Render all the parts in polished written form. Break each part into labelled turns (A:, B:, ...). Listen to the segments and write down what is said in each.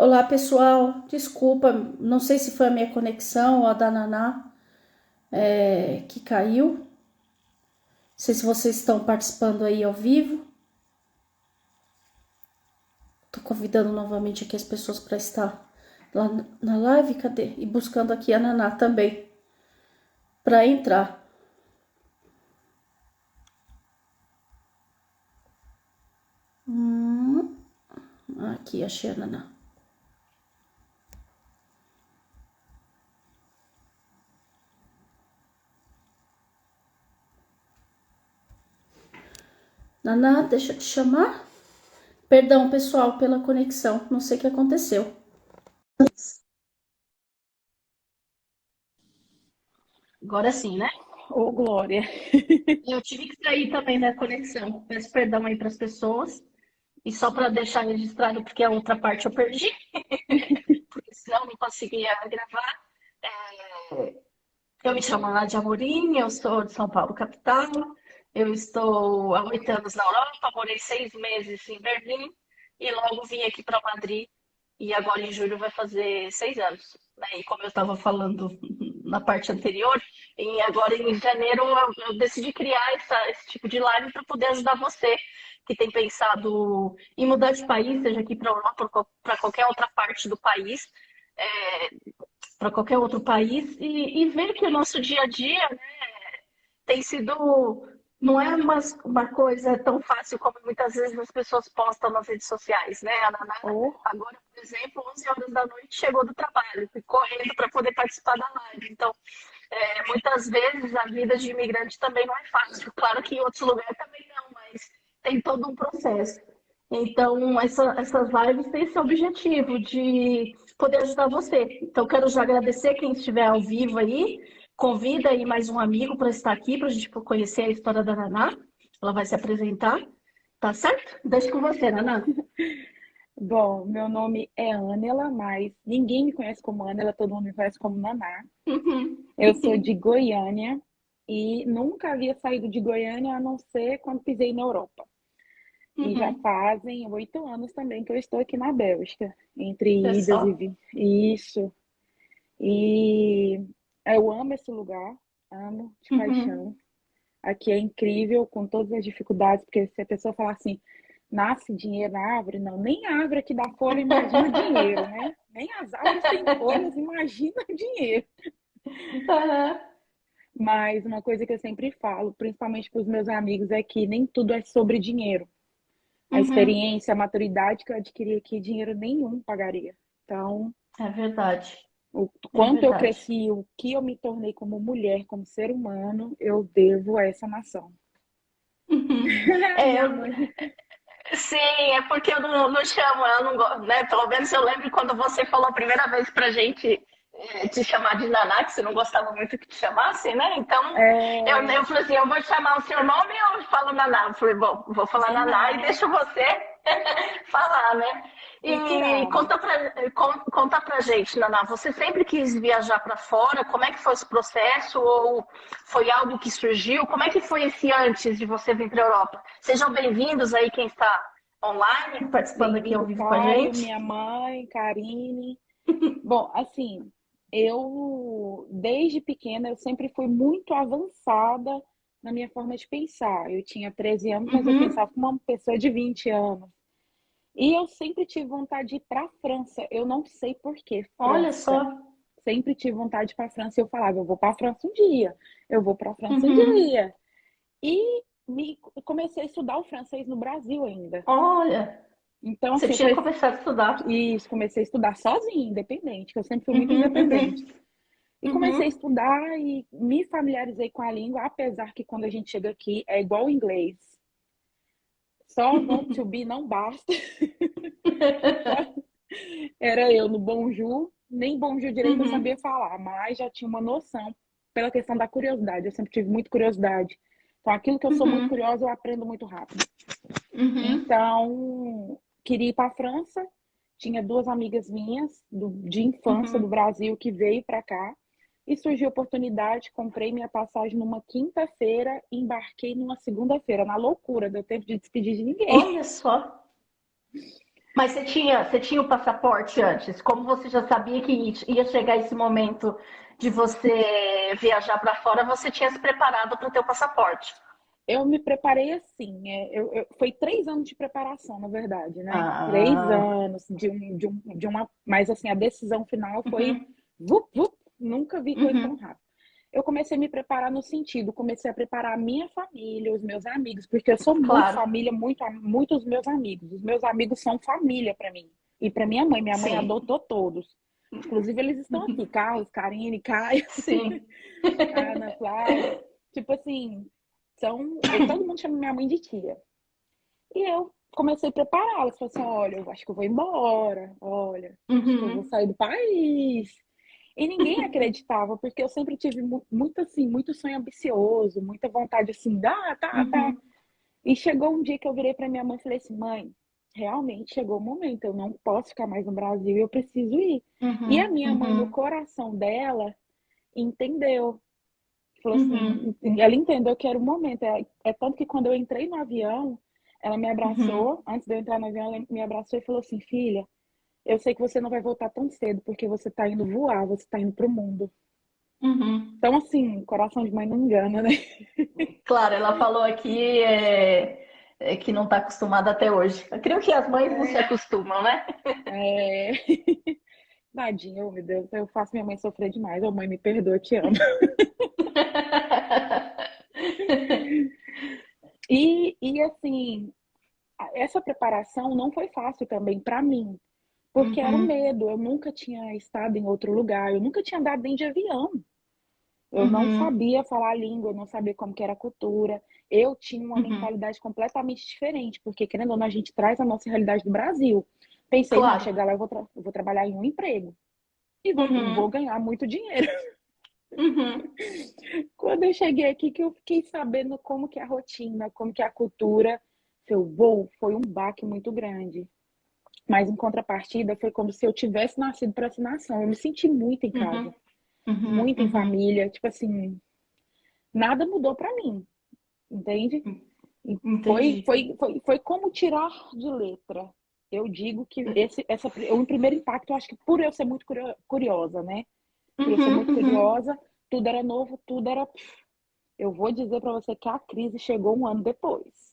A: Olá, pessoal. Desculpa, não sei se foi a minha conexão ou a da Naná que caiu. Não sei se vocês estão participando aí ao vivo. Tô convidando novamente aqui as pessoas para estar lá na live. Cadê? E buscando aqui a Naná também para entrar. Aqui, achei a Naná. Naná, deixa eu te chamar. Perdão, pessoal, pela conexão. Não sei o que aconteceu. Agora sim, né?
B: Ô, Glória.
A: Eu tive que sair também da conexão. Peço perdão aí para as pessoas. E só para deixar registrado, porque a outra parte eu perdi, porque senão não conseguia gravar. Eu me chamo Nádia Amorim, eu sou de São Paulo, capital. Eu estou há 8 anos na Europa, morei 6 meses em Berlim e logo vim aqui para Madrid. E agora em julho vai fazer 6 anos. Né? E como eu estava falando na parte anterior, e agora em janeiro eu decidi criar esse tipo de live para poder ajudar você que tem pensado em mudar de país, seja aqui para a Europa ou para qualquer outra parte do país, para qualquer outro país, e ver que o nosso dia a dia, né, tem sido. Não é uma coisa tão fácil como muitas vezes as pessoas postam nas redes sociais, né? A Naná,
B: Ô,
A: agora, por exemplo, 11 horas da noite chegou do trabalho, fui correndo para poder participar da live. Então, muitas vezes a vida de imigrante também não é fácil. Claro que em outros lugares também não, mas tem todo um processo. Então, essas lives têm esse objetivo de poder ajudar você. Então, quero já agradecer quem estiver ao vivo aí. Convida aí mais um amigo para estar aqui, para a gente conhecer a história da Naná. Ela vai se apresentar, tá certo? Deixa com você, Naná.
B: bom, meu nome é Ânela, mas ninguém me conhece como Ânela, todo mundo me conhece como Naná.
A: Uhum.
B: Eu sou de Goiânia e nunca havia saído de Goiânia a não ser quando pisei na Europa. E já
A: Uhum.
B: fazem 8 anos também que eu estou aqui na Bélgica, entre idas e
A: Pessoal.
B: vindas. Isso. E eu amo esse lugar, amo de
A: Uhum.
B: paixão. Aqui é incrível, com todas as dificuldades, porque se a pessoa falar assim, nasce dinheiro na árvore, não, nem a árvore que dá folha imagina dinheiro, né? Nem as árvores têm folhas, imagina dinheiro.
A: Uhum.
B: Mas uma coisa que eu sempre falo, principalmente para os meus amigos, é que nem tudo é sobre dinheiro. A
A: Uhum.
B: experiência, a maturidade que eu adquiri aqui, dinheiro nenhum pagaria. Então,
A: É verdade.
B: o
A: É
B: quanto eu
A: verdade.
B: cresci, o que eu me tornei como mulher, como ser humano, eu devo a essa nação.
A: Uhum.
B: Minha
A: É,
B: mãe.
A: sim, é porque eu não chamo, eu não gosto, né? Pelo menos eu lembro quando você falou a primeira vez pra gente te chamar de Naná, que você não gostava muito que te chamasse, né? Então, eu
B: É,
A: falei assim, eu vou chamar o seu nome ou eu falo Naná? Eu falei, bom, vou falar Naná e
B: Naná,
A: deixo você falar, né? E
B: culturada.
A: conta pra gente, Naná, você sempre quis viajar para fora? Como é que foi esse processo? Ou foi algo que surgiu? Como é que foi esse antes de você vir para a Europa? Sejam bem-vindos aí quem está online, participando aqui ao
B: Bem-vindo,
A: vivo com a
B: Caio,
A: gente.
B: minha mãe, Karine. Bom, assim, eu desde pequena eu sempre fui muito avançada na minha forma de pensar. Eu tinha 13 anos, mas eu
A: Uhum.
B: pensava como uma pessoa de 20 anos. E eu sempre tive vontade de ir para a França. Eu não sei por que
A: Olha
B: França.
A: só.
B: Sempre tive vontade de ir para a França. Eu falava, eu vou para a França um dia. Eu vou para a França um
A: Uhum.
B: dia. E comecei a estudar o francês no Brasil ainda.
A: Olha,
B: Então,
A: você
B: assim,
A: tinha
B: foi
A: começado a estudar.
B: isso, comecei a estudar sozinha, independente, que eu sempre fui muito
A: Uhum,
B: independente.
A: uhum,
B: E comecei a
A: uhum.
B: estudar e me familiarizei com a língua, apesar que quando a gente chega aqui é igual o inglês. Só verbo to be não basta. Era eu no bonjour, nem bonjour direito eu
A: Uhum,
B: sabia falar, mas já tinha uma noção pela questão da curiosidade. Eu sempre tive muita curiosidade. Então, aquilo que eu sou muito
A: uhum,
B: curiosa, eu aprendo muito rápido.
A: uhum,
B: Então, queria ir para a França. Tinha duas amigas minhas de infância do
A: uhum.
B: Brasil que veio para cá. E surgiu a oportunidade, comprei minha passagem numa quinta-feira e embarquei numa segunda-feira, na loucura, deu tempo de despedir de ninguém.
A: Olha só. Mas você tinha o passaporte antes? Como você já sabia que ia chegar esse momento de você viajar para fora, você tinha se preparado para ter o passaporte?
B: Eu me preparei assim, foi 3 anos de preparação, na verdade, né? Três
A: Ah,
B: anos de uma, mas assim, a decisão final foi
A: uhum,
B: vup, vup, nunca vi coisa tão
A: uhum,
B: rápida. Eu comecei a me preparar no sentido, comecei a preparar a minha família, os meus amigos, porque eu sou muito
A: claro,
B: família, muito os meus amigos. Os meus amigos são família para mim. E para minha mãe. Minha mãe
A: sim,
B: adotou todos. Inclusive, eles estão aqui, Carlos, Karine, Caio,
A: sim.
B: Ana, Flávia. Tipo assim, todo mundo chama minha mãe de tia. E eu comecei a prepará-las. Falei assim: olha, eu acho que eu vou embora. Olha, acho que eu vou
A: Uhum,
B: sair do país. E ninguém acreditava, porque eu sempre tive muito assim, muito sonho ambicioso, muita vontade assim, tá.
A: uhum,
B: E chegou um dia que eu virei para minha mãe e falei assim: mãe, realmente chegou o momento, eu não posso ficar mais no Brasil, eu preciso ir. E a
A: uhum,
B: minha mãe, no
A: uhum,
B: coração dela, entendeu. Falou
A: uhum,
B: assim, ela entendeu que era o momento. É tanto que quando eu entrei no avião, ela me
A: uhum,
B: abraçou, antes de eu entrar no avião, ela me abraçou e falou assim: filha, eu sei que você não vai voltar tão cedo, porque você tá indo voar, você tá indo pro mundo.
A: uhum.
B: Então, assim, coração de mãe não engana, né?
A: Claro, ela falou aqui que não está acostumada até hoje. Eu creio que as mães não se
B: É,
A: acostumam, né?
B: é... Tadinha, oh, meu Deus, eu faço minha mãe sofrer demais. Ô, mãe, me perdoa, eu te amo. E assim, essa preparação não foi fácil também para mim, porque era o
A: Uhum,
B: medo. Eu nunca tinha estado em outro lugar, eu nunca tinha andado nem de avião. Eu não
A: uhum,
B: sabia falar a língua, eu não sabia como que era a cultura. Eu tinha uma
A: uhum.
B: mentalidade completamente diferente, porque querendo ou não, a gente traz a nossa realidade do Brasil. Pensei, não,
A: Claro.
B: chegar lá eu vou trabalhar em um emprego e vou
A: Uhum,
B: ganhar muito dinheiro.
A: uhum,
B: Quando eu cheguei aqui, que eu fiquei sabendo como que é a rotina, como que é a cultura, seu voo foi um baque muito grande. Mas em contrapartida, foi como se eu tivesse nascido para essa nação. Eu me senti muito em
A: uhum,
B: casa,
A: uhum,
B: muito em
A: uhum.
B: família. Tipo assim, nada mudou para mim, entende? E
A: Entendi.
B: foi como tirar de letra. Eu digo que o primeiro impacto, eu acho que por eu ser muito curiosa, né? Por eu ser
A: Uhum,
B: muito
A: uhum.
B: curiosa, tudo era novo, tudo era. Eu vou dizer para você que a crise chegou um ano depois.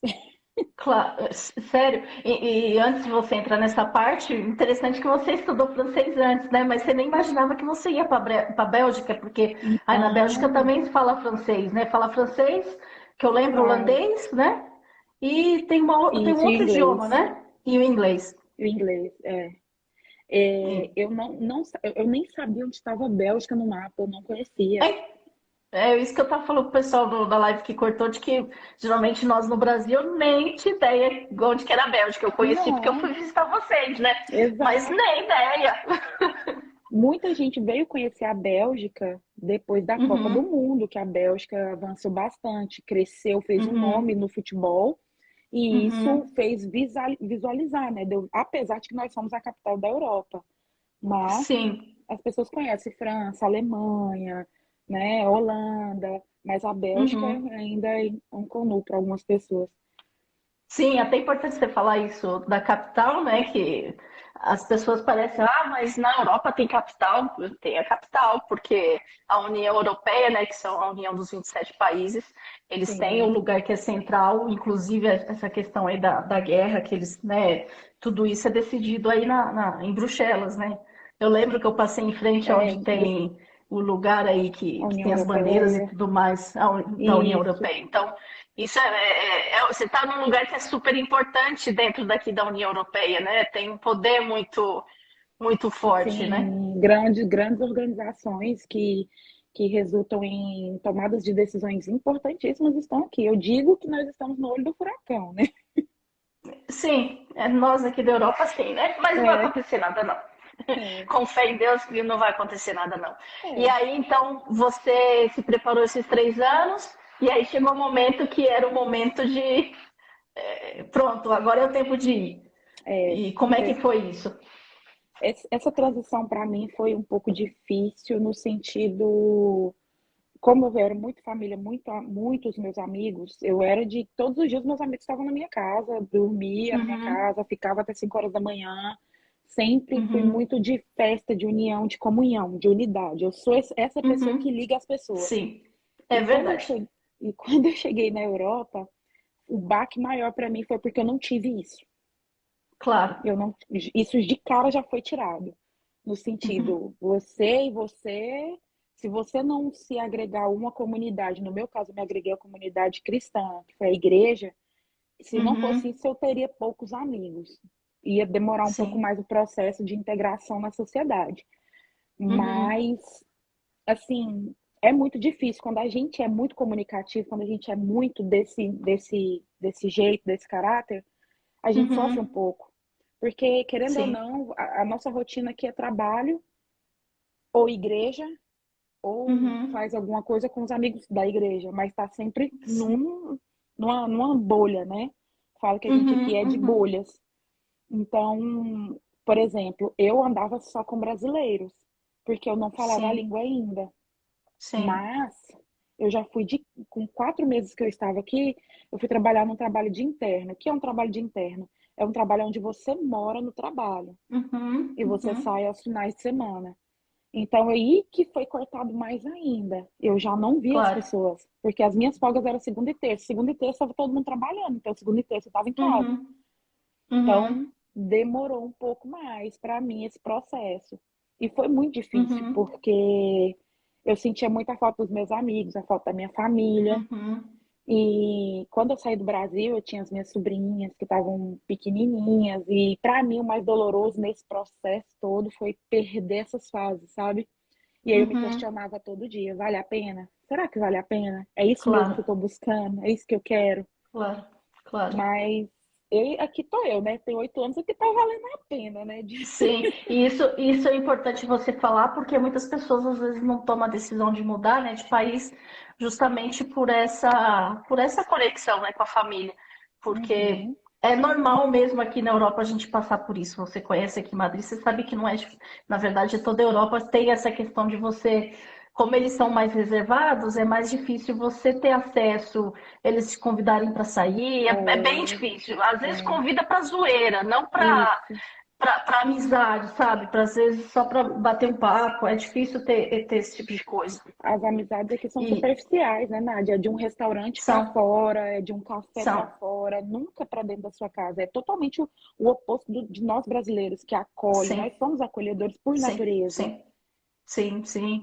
A: Claro, sério. E antes de você entrar nessa parte, interessante que você estudou francês antes, né? Mas você nem imaginava que você ia para a Bélgica, porque aí na Bélgica
B: Não,
A: também se fala francês, né? Fala francês, que eu lembro
B: faz.
A: holandês, né? E tem um
B: Isso, e o
A: outro idioma,
B: inglês.
A: né? E o inglês.
B: O inglês, eu eu nem sabia onde estava a Bélgica no mapa, eu não conhecia.
A: É isso que eu tava falando pro pessoal da live que cortou, de que geralmente nós no Brasil nem tinha ideia de onde que era a Bélgica. Eu conheci porque eu
B: Não,
A: fui visitar vocês, né? Mas
B: exato.
A: nem ideia.
B: Muita gente veio conhecer a Bélgica depois da Copa do
A: Uhum,
B: Mundo, que a Bélgica avançou bastante, cresceu, fez um nome
A: uhum,
B: no futebol, e isso
A: uhum.
B: fez visualizar, né? Apesar de que nós somos a capital da Europa, mas
A: Sim,
B: as pessoas conhecem França, Alemanha, né, Holanda, mas a Bélgica
A: uhum.
B: ainda é um comum para algumas pessoas.
A: Sim, até importante você falar isso da capital, né? Que as pessoas parecem, mas na Europa tem capital, tem a capital, porque a União Europeia, né, que são a união dos 27 países, eles têm o
B: Sim,
A: lugar que é central, inclusive essa questão aí da guerra, que eles, né, tudo isso é decidido aí em Bruxelas, né? Eu lembro que eu passei em frente
B: é,
A: onde tem o lugar aí
B: a
A: que
B: União
A: tem as bandeiras e
B: Europeia,
A: tudo mais da União
B: isso,
A: Europeia. Então, isso você está num lugar que é super importante dentro daqui da União Europeia, né? Tem um poder muito, muito forte, né?
B: sim, grandes organizações que resultam em tomadas de decisões importantíssimas estão aqui. Eu digo que nós estamos no olho do furacão, né?
A: Sim, nós aqui da Europa, sim, né? Mas não vai
B: É,
A: acontecer nada, não.
B: é,
A: Com fé em Deus que não vai acontecer nada, não. E
B: é.
A: aí, então, você se preparou esses 3 anos, e aí chegou o momento que era o momento de pronto, agora é o tempo de ir.
B: É,
A: E como é que foi isso?
B: essa transição para mim foi um pouco difícil no sentido. como eu era muito família, muitos meus amigos, eu era de todos os dias meus amigos estavam na minha casa, dormia na minha
A: Uhum,
B: casa, ficava até 5 horas da manhã. Sempre fui
A: uhum,
B: muito de festa, de união, de comunhão, de unidade. Eu sou essa pessoa que
A: uhum.
B: liga as pessoas.
A: Sim,
B: E
A: é
B: quando eu
A: verdade.
B: cheguei, e quando eu cheguei na Europa, o baque maior para mim foi porque eu não tive isso.
A: Claro.
B: Eu não, isso de cara já foi tirado. No
A: Uhum,
B: sentido, se você não se agregar a uma comunidade, no meu caso, eu me agreguei à comunidade cristã, que foi a igreja, se não fosse
A: uhum,
B: isso, eu teria poucos amigos. Ia demorar um pouco
A: sim.
B: mais o processo de integração na sociedade.
A: Uhum,
B: Mas, assim, é muito difícil. Quando a gente é muito comunicativo, quando a gente é muito desse jeito, desse caráter, a gente sofre um
A: uhum,
B: pouco. Porque, querendo ou
A: sim.
B: não, a nossa rotina aqui é trabalho, ou igreja, ou
A: Uhum,
B: faz alguma coisa com os amigos da igreja, mas está sempre
A: sim.
B: numa bolha, né? Falo que a gente aqui
A: Uhum,
B: é de
A: uhum,
B: bolhas. Então, por exemplo, eu andava só com brasileiros, porque eu não falava a
A: sim,
B: língua ainda.
A: sim.
B: Mas eu já com 4 meses que eu estava aqui, eu fui trabalhar num trabalho de interno. O que é um trabalho de interno? É um trabalho onde você mora no trabalho
A: Uhum,
B: e você
A: uhum,
B: sai aos finais de semana. Então, aí que foi cortado mais ainda. Eu já não via as
A: claro.
B: pessoas, porque as minhas folgas eram segunda e terça. Segunda e terça estava todo mundo trabalhando, então segunda e terça eu estava em casa.
A: Uhum,
B: Então,
A: uhum,
B: demorou um pouco mais para mim esse processo. E foi muito difícil,
A: uhum,
B: porque eu sentia muita falta dos meus amigos, a falta da minha família.
A: uhum.
B: E quando eu saí do Brasil, eu tinha as minhas sobrinhas que estavam pequenininhas. E para mim, o mais doloroso nesse processo todo foi perder essas fases, sabe? E aí eu me
A: Uhum,
B: questionava todo dia: vale a pena? Será que vale a pena? É isso mesmo que eu
A: claro,
B: estou buscando? É isso que eu quero?
A: claro, claro.
B: Mas aqui tô eu, né? Tem 8 anos aqui tá valendo a pena, né?
A: Sim, e isso é importante você falar, porque muitas pessoas às vezes não tomam a decisão de mudar, né, de país, justamente por essa conexão, né, com a família. Porque
B: Uhum.
A: é normal mesmo aqui na Europa a gente passar por isso. Você conhece aqui Madrid, você sabe que não é, na verdade, toda a Europa tem essa questão de você, como eles são mais reservados, é mais difícil você ter acesso, eles te convidarem para sair, é bem
B: É,
A: difícil. Às vezes
B: é,
A: convida para zoeira, não para
B: isso.
A: pra amizade, sabe? Pra, às vezes só pra bater um papo. É difícil ter esse tipo de coisa.
B: As amizades aqui são
A: E
B: superficiais, né, Nádia? É de um restaurante para
A: são,
B: fora, é de um café para
A: são,
B: fora, nunca para dentro da sua casa. É totalmente o oposto de nós brasileiros, que acolhem.
A: sim,
B: Nós somos acolhedores por
A: sim,
B: natureza.
A: sim. Sim, sim,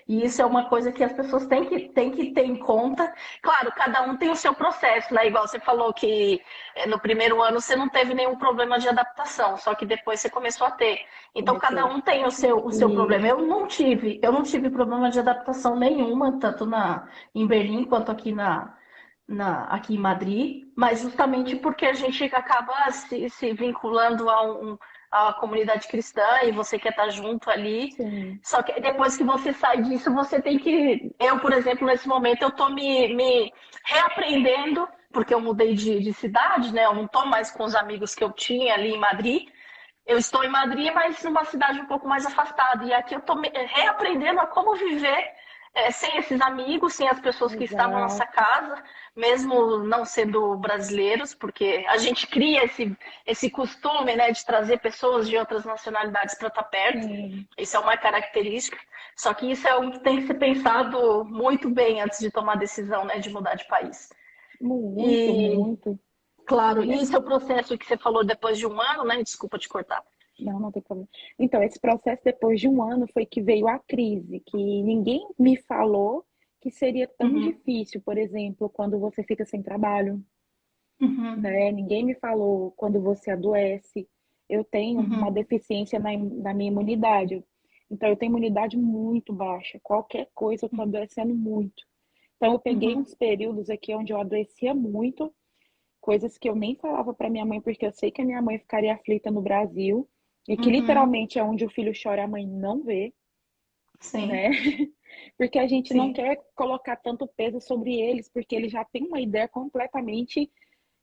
A: e isso é uma coisa que as pessoas têm que ter em conta. Claro, cada um tem o seu processo, né? Igual você falou que no primeiro ano você não teve nenhum problema de adaptação, só que depois você começou a ter. Então cada
B: Comecei.
A: um tem o seu problema.
B: Isso.
A: Eu não tive problema de adaptação nenhuma, tanto em Berlim quanto aqui em Madrid, mas justamente porque a gente acaba se vinculando a comunidade cristã e você quer estar junto ali.
B: Sim.
A: Só que depois que você sai disso, você tem que. Eu, por exemplo, nesse momento, eu estou me reaprendendo, porque eu mudei de cidade, né? Eu não estou mais com os amigos que eu tinha ali em Madrid. Eu estou em Madrid, mas numa cidade um pouco mais afastada. E aqui eu estou reaprendendo a como viver sem esses amigos, sem as pessoas que estavam na nossa
B: Exato.
A: casa, mesmo não sendo brasileiros, porque a gente cria esse costume, né, de trazer pessoas de outras nacionalidades para estar perto.
B: Sim.
A: Isso é uma característica. Só que isso é algo que tem que ser pensado muito bem antes de tomar a decisão, né, de mudar de país.
B: Muito,
A: E,
B: muito.
A: claro, e
B: É,
A: esse é o processo que você falou depois de um ano, né? Desculpa te cortar.
B: não, não tem problema. Então, esse processo, depois de um ano, foi que veio a crise, que ninguém me falou que seria tão
A: Uhum,
B: difícil, por exemplo, quando você fica sem trabalho,
A: uhum,
B: né? Ninguém me falou quando você adoece. Eu tenho uma
A: uhum,
B: deficiência na minha imunidade. Então, eu tenho imunidade muito baixa. Qualquer coisa, eu tô adoecendo muito. Então, eu peguei
A: uhum,
B: uns períodos aqui onde eu adoecia muito, coisas que eu nem falava para minha mãe, porque eu sei que a minha mãe ficaria aflita no Brasil, e que
A: uhum.
B: literalmente é onde o filho chora, a mãe não vê, né?
A: Sim,
B: Porque a gente não
A: sim.
B: quer colocar tanto peso sobre eles, porque eles já têm uma ideia completamente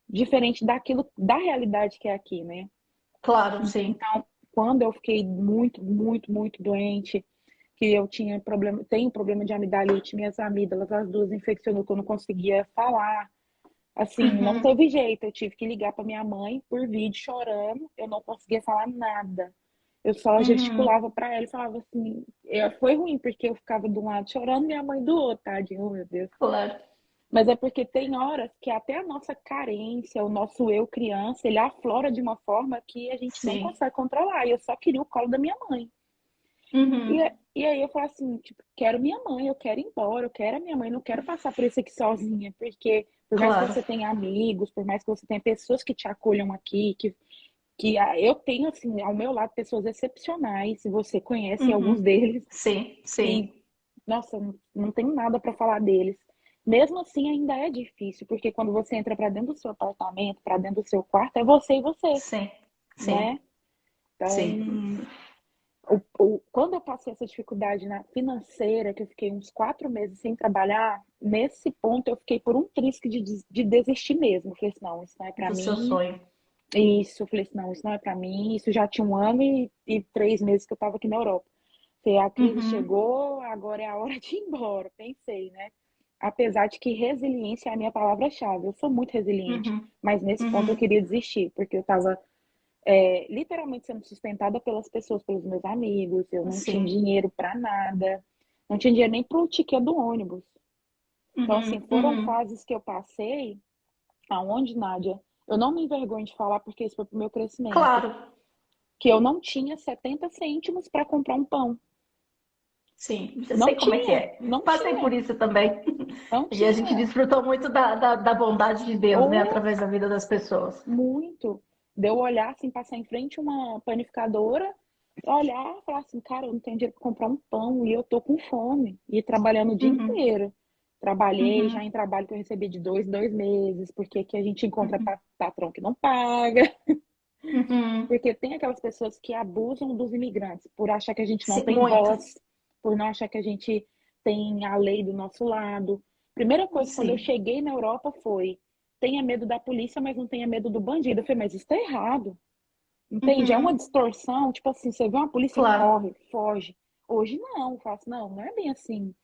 B: diferente daquilo, da realidade que é aqui, né?
A: Claro, sim.
B: Então, quando eu fiquei muito, muito, muito doente, que eu tinha problema, tenho problema de amidalite, minhas amígdalas, as duas infeccionou que eu não conseguia falar. Assim, não
A: Uhum.
B: teve jeito, eu tive que ligar para minha mãe por vídeo chorando, eu não conseguia falar nada. Eu só
A: Uhum.
B: gesticulava para ela e falava assim, foi ruim porque eu ficava de um lado chorando, minha mãe do outro, tadinho, oh, meu Deus.
A: Claro.
B: Mas é porque tem horas que até a nossa carência, o nosso eu criança, ele aflora de uma forma que a gente não
A: Sim.
B: consegue controlar. E eu só queria o colo da minha mãe. E,
A: Uhum.
B: e aí eu falo assim, tipo, quero minha mãe, eu quero ir embora, eu quero a minha mãe, não quero passar por isso aqui sozinha, porque por mais que
A: Claro.
B: você tenha amigos, por mais que você tenha pessoas que te acolham aqui, eu tenho assim ao meu lado pessoas excepcionais, se você conhece alguns
A: Uhum.
B: deles,
A: Sim,
B: que,
A: sim.
B: nossa, não tenho nada para falar deles. Mesmo assim, ainda é difícil, porque quando você entra para dentro do seu apartamento, para dentro do seu quarto, é você e você,
A: Sim.
B: né?
A: Sim. Sim.
B: Então, quando eu passei essa dificuldade financeira, que eu fiquei uns 4 meses sem trabalhar, nesse ponto eu fiquei por um trisque de desistir mesmo. Eu falei assim, não, isso não é para
A: Do seu
B: mim.
A: sonho.
B: Isso, eu falei assim, não, isso não é para mim. Isso já tinha 1 ano e 3 meses que eu estava aqui na Europa. Falei, a crise
A: Uhum.
B: chegou, agora é a hora de ir embora, pensei, né? Apesar de que resiliência é a minha palavra-chave. Eu sou muito resiliente,
A: Uhum.
B: mas nesse ponto eu
A: Uhum.
B: queria desistir, porque eu estava literalmente sendo sustentada pelas pessoas, pelos meus amigos. Eu não tinha
A: Sim.
B: dinheiro para nada, não tinha dinheiro nem para o ticket do ônibus. Então, assim,
A: Uhum.
B: foram
A: Uhum.
B: fases que eu passei, aonde, Nádia, eu não me envergonho de falar porque isso foi pro meu crescimento,
A: Claro.
B: que eu não tinha 70 cêntimos para comprar um pão.
A: Sim. Eu
B: Não
A: sei como é que
B: tinha,
A: é.
B: não
A: Passei por
B: tinha,
A: isso também.
B: não
A: E a gente
B: tinha.
A: desfrutou muito da bondade de Deus, né?
B: Ou
A: Através da vida das pessoas.
B: muito. De eu olhar assim, passar em frente a uma panificadora, olhar e falar assim, cara, eu não tenho dinheiro para comprar um pão e eu tô com fome. E trabalhando o dia
A: Uhum.
B: inteiro. Trabalhei já
A: Uhum.
B: em trabalho que eu recebi de 2 meses, porque aqui a gente encontra
A: Uhum.
B: patrão que não paga.
A: Uhum.
B: Porque tem aquelas pessoas que abusam dos imigrantes por achar que a gente não
A: Sim,
B: tem
A: muito.
B: voz, por não achar que a gente tem a lei do nosso lado. Primeira coisa quando eu
A: Sim.
B: cheguei na Europa foi: tenha medo da polícia, mas não tenha medo do bandido. Eu falei, mas isso tá errado. Entende? É uma
A: Uhum.
B: distorção. Tipo assim, você vê uma polícia e
A: Claro.
B: corre, foge. Hoje não, eu faço, não, não é bem assim,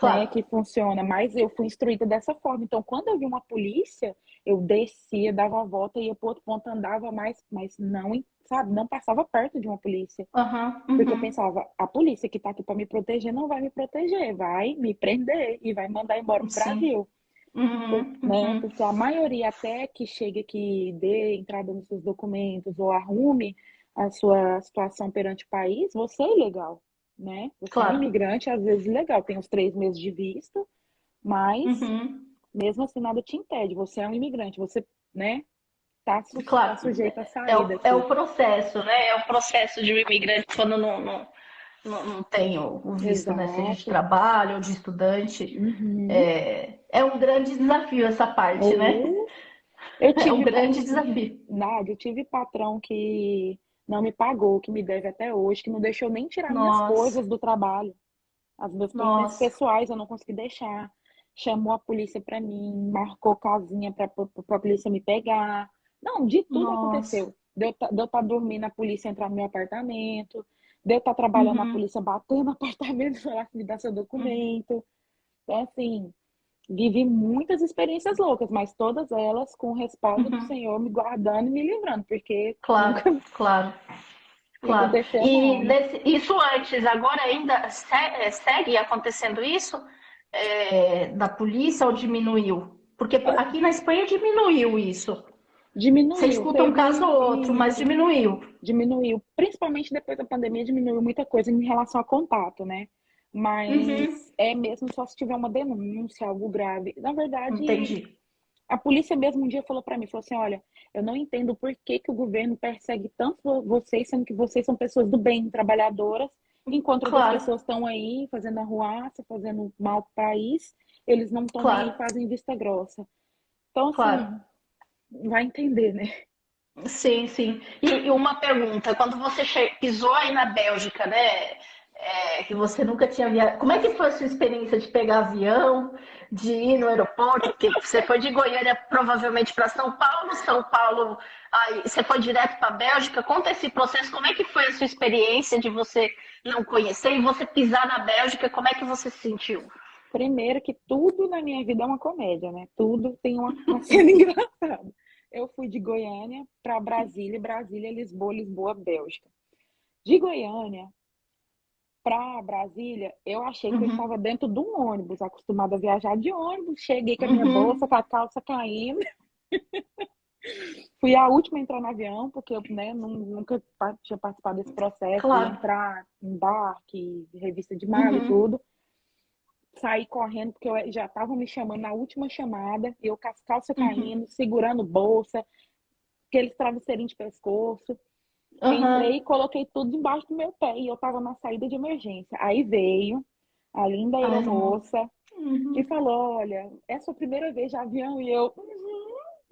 B: né, que
A: Claro.
B: funciona, mas eu fui instruída dessa forma. Então, quando eu vi uma polícia, eu descia, dava a volta, ia para outro ponto, andava mais, mas não, sabe, não passava perto de uma polícia,
A: Aham.
B: porque eu
A: Uhum.
B: pensava, a polícia que está aqui para me proteger não vai me proteger, vai me prender e vai mandar embora para o
A: Sim.
B: Brasil,
A: Uhum.
B: né?
A: Uhum.
B: Porque a maioria até que chega que dê entrada nos seus documentos ou arrume a sua situação perante o país, você é ilegal, né? Você é um
A: Claro.
B: imigrante, às vezes ilegal, tem os 3 meses de visto, mas
A: Uhum.
B: mesmo assim nada te impede. Você é um imigrante, você, né, tá
A: Claro.
B: sujeito a
A: É
B: sair
A: é
B: daqui.
A: o processo, né? É o processo de um imigrante quando não tem o visto, né? Seja de
B: Exato.
A: trabalho ou de estudante.
B: Uhum.
A: É um grande desafio essa parte, né?
B: Ou eu
A: É um
B: tive,
A: grande desafio.
B: Nádia, eu tive patrão que não me pagou, que me deve até hoje, que não deixou nem tirar minhas
A: Nossa,
B: coisas do trabalho. As meus pertences
A: nossa,
B: pessoais eu não consegui deixar. Chamou a polícia pra mim, marcou casinha pra polícia me pegar. Não, de tudo
A: nossa.
B: aconteceu. De eu estar dormindo, a polícia entrar no meu apartamento. De eu estar trabalhando, a
A: Uhum,
B: polícia bater no apartamento e falar que me dá seu
A: uhum,
B: documento. Então, assim, vivi muitas experiências loucas, mas todas elas com o respaldo do
A: uhum.
B: Senhor me guardando e me livrando, porque
A: Claro,
B: nunca
A: claro,
B: me
A: claro.
B: aconteceu
A: E
B: nada.
A: isso antes, agora ainda segue acontecendo isso da polícia ou diminuiu? Porque aqui na Espanha diminuiu isso. Você
B: Diminuiu,
A: escuta um caso
B: teve
A: ou outro, mas
B: isso.
A: diminuiu.
B: Diminuiu, principalmente depois da pandemia, diminuiu muita coisa em relação a contato, né?
A: Uhum,
B: Mas é mesmo só se tiver uma denúncia, algo grave. Na verdade,
A: entendi.
B: a polícia mesmo um dia falou para mim, falou assim, olha, eu não entendo por que que o governo persegue tanto vocês, sendo que vocês são pessoas do bem, trabalhadoras, enquanto outras
A: Claro,
B: pessoas estão aí fazendo arruaça, fazendo mal para o país, eles não estão nem aí,
A: claro,
B: fazem vista grossa. Então,
A: claro.
B: assim, vai entender, né?
A: Sim, sim. E uma pergunta, quando você pisou aí na Bélgica, né? que você nunca tinha viajado. Como é que foi a sua experiência de pegar avião, de ir no aeroporto? Porque você foi de Goiânia provavelmente para São Paulo, aí você foi direto para a Bélgica. Conta esse processo, como é que foi a sua experiência de você não conhecer e você pisar na Bélgica, como é que você se sentiu?
B: Primeiro que tudo na minha vida é uma comédia, né? Tudo tem uma cena engraçada. Eu fui de Goiânia para Brasília, Brasília, Lisboa, Lisboa, Bélgica. De Goiânia para Brasília, eu achei que eu
A: Uhum,
B: estava dentro de um ônibus, acostumada a viajar de ônibus. Cheguei com a minha bolsa,
A: uhum,
B: com a calça caindo. Fui a última a entrar no avião, porque eu, né, nunca tinha participado desse processo de
A: claro.
B: entrar, embarque, revista de mala e
A: Uhum,
B: tudo. Saí correndo, porque eu já estavam me chamando na última chamada, eu com as calças
A: uhum,
B: caindo, segurando bolsa, aqueles travesseirinhos de pescoço. Entrei
A: uhum,
B: e coloquei tudo embaixo do meu pé, e eu estava na saída de emergência. Aí veio a linda
A: a aeromoça.
B: aeromoça e
A: Uhum,
B: falou: Olha, é a sua primeira vez de avião? E eu,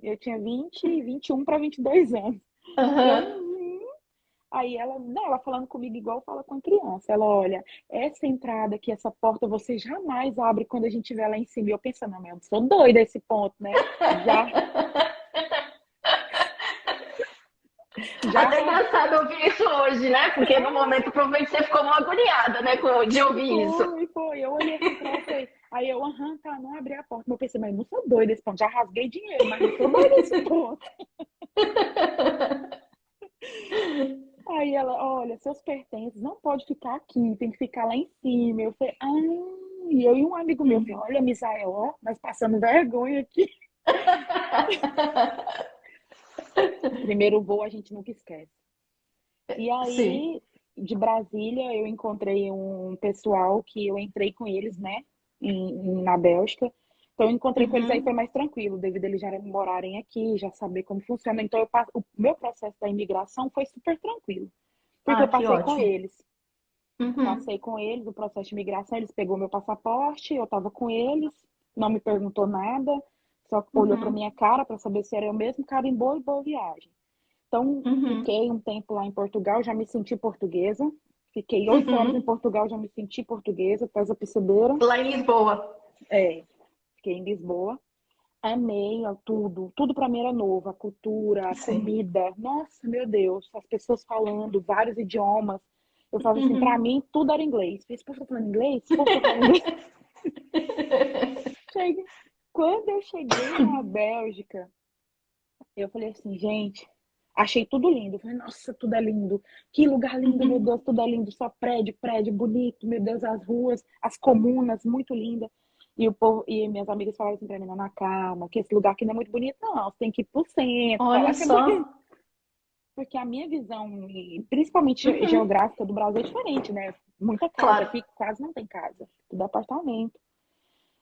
B: eu tinha 21 para 22 anos. Eu,
A: uhum.
B: Aí ela, não, ela falando comigo igual fala com criança. Ela, olha, essa entrada aqui, essa porta, você jamais abre quando a gente estiver lá em cima. E eu pensando, não, eu sou doida a esse ponto, né? Já, já
A: Até
B: rasguei.
A: engraçado ouvir isso hoje, né? Porque no momento provavelmente você ficou mal agoniada, né, de ouvir isso.
B: Foi. Eu olhei assim pra ela e falei, aí eu, aham, tá, não abri a porta. Mas eu pensei, mas eu não sou doida a esse ponto. Já rasguei dinheiro, mas não sou doida a esse ponto. Aí ela, olha, seus pertences não pode ficar aqui, tem que ficar lá em cima. Eu falei, e eu e um amigo meu, falei, olha, Misael, ó, nós passando vergonha aqui. Primeiro voo a gente nunca esquece. E
A: Sim.
B: aí, de Brasília, eu encontrei um pessoal que eu entrei com eles, né, na Bélgica. Então, eu encontrei com eles aí, foi
A: Uhum.
B: mais tranquilo, devido a eles já morarem aqui, já saber como funciona. Então, o meu processo da imigração foi super tranquilo, porque
A: Ah,
B: eu
A: que
B: passei com
A: ótimo.
B: eles.
A: Uhum.
B: Passei com eles o processo de imigração, eles pegou meu passaporte, eu estava com eles, não me perguntou nada, só olhou para
A: Uhum.
B: minha cara para saber se era eu mesmo, carimbou e boa viagem. Então,
A: Uhum.
B: fiquei um tempo lá em Portugal, já me senti portuguesa. Fiquei 8 anos em
A: Uhum.
B: Portugal, já me senti portuguesa, pesa perceberam.
A: Lá em Lisboa.
B: É, fiquei em Lisboa. Amei ó, tudo, tudo para mim era novo, a cultura, a
A: Sim.
B: comida. Nossa, meu Deus, as pessoas falando vários idiomas. Eu falava assim, para
A: Uhum.
B: mim tudo era inglês. Esse povo tá falando inglês? Esse povo tá falando inglês? Cheguei. Quando eu cheguei na Bélgica, eu falei assim, gente, achei tudo lindo. Eu falei, nossa, tudo é lindo. Que lugar lindo, meu
A: Uhum.
B: Deus, tudo é lindo. Só prédio, prédio bonito, meu Deus, as ruas, as comunas, muito linda. E o povo, e minhas amigas falaram assim pra mim, na calma, que esse lugar aqui não é muito bonito, não. Você tem que ir pro centro,
A: Olha
B: falar que é bonito.
A: só.
B: Porque a minha visão, e principalmente
A: Uhum.
B: geográfica do Brasil, é diferente, né? Muita casa
A: Claro.
B: aqui, quase não tem casa, tudo é apartamento.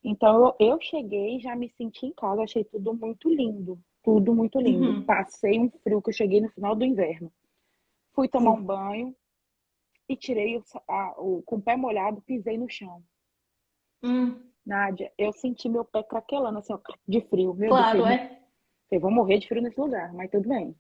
B: Então eu cheguei, já me senti em casa, achei tudo muito lindo. Tudo muito lindo.
A: Uhum.
B: Passei um frio que eu cheguei no final do inverno. Fui tomar um
A: Sim.
B: banho e tirei com o pé molhado, pisei no chão.
A: Hum.
B: Nádia, eu senti meu pé craquelando, assim, ó, de frio. Meu Deus,
A: Claro, é.
B: eu vou morrer de frio nesse lugar, mas tudo bem.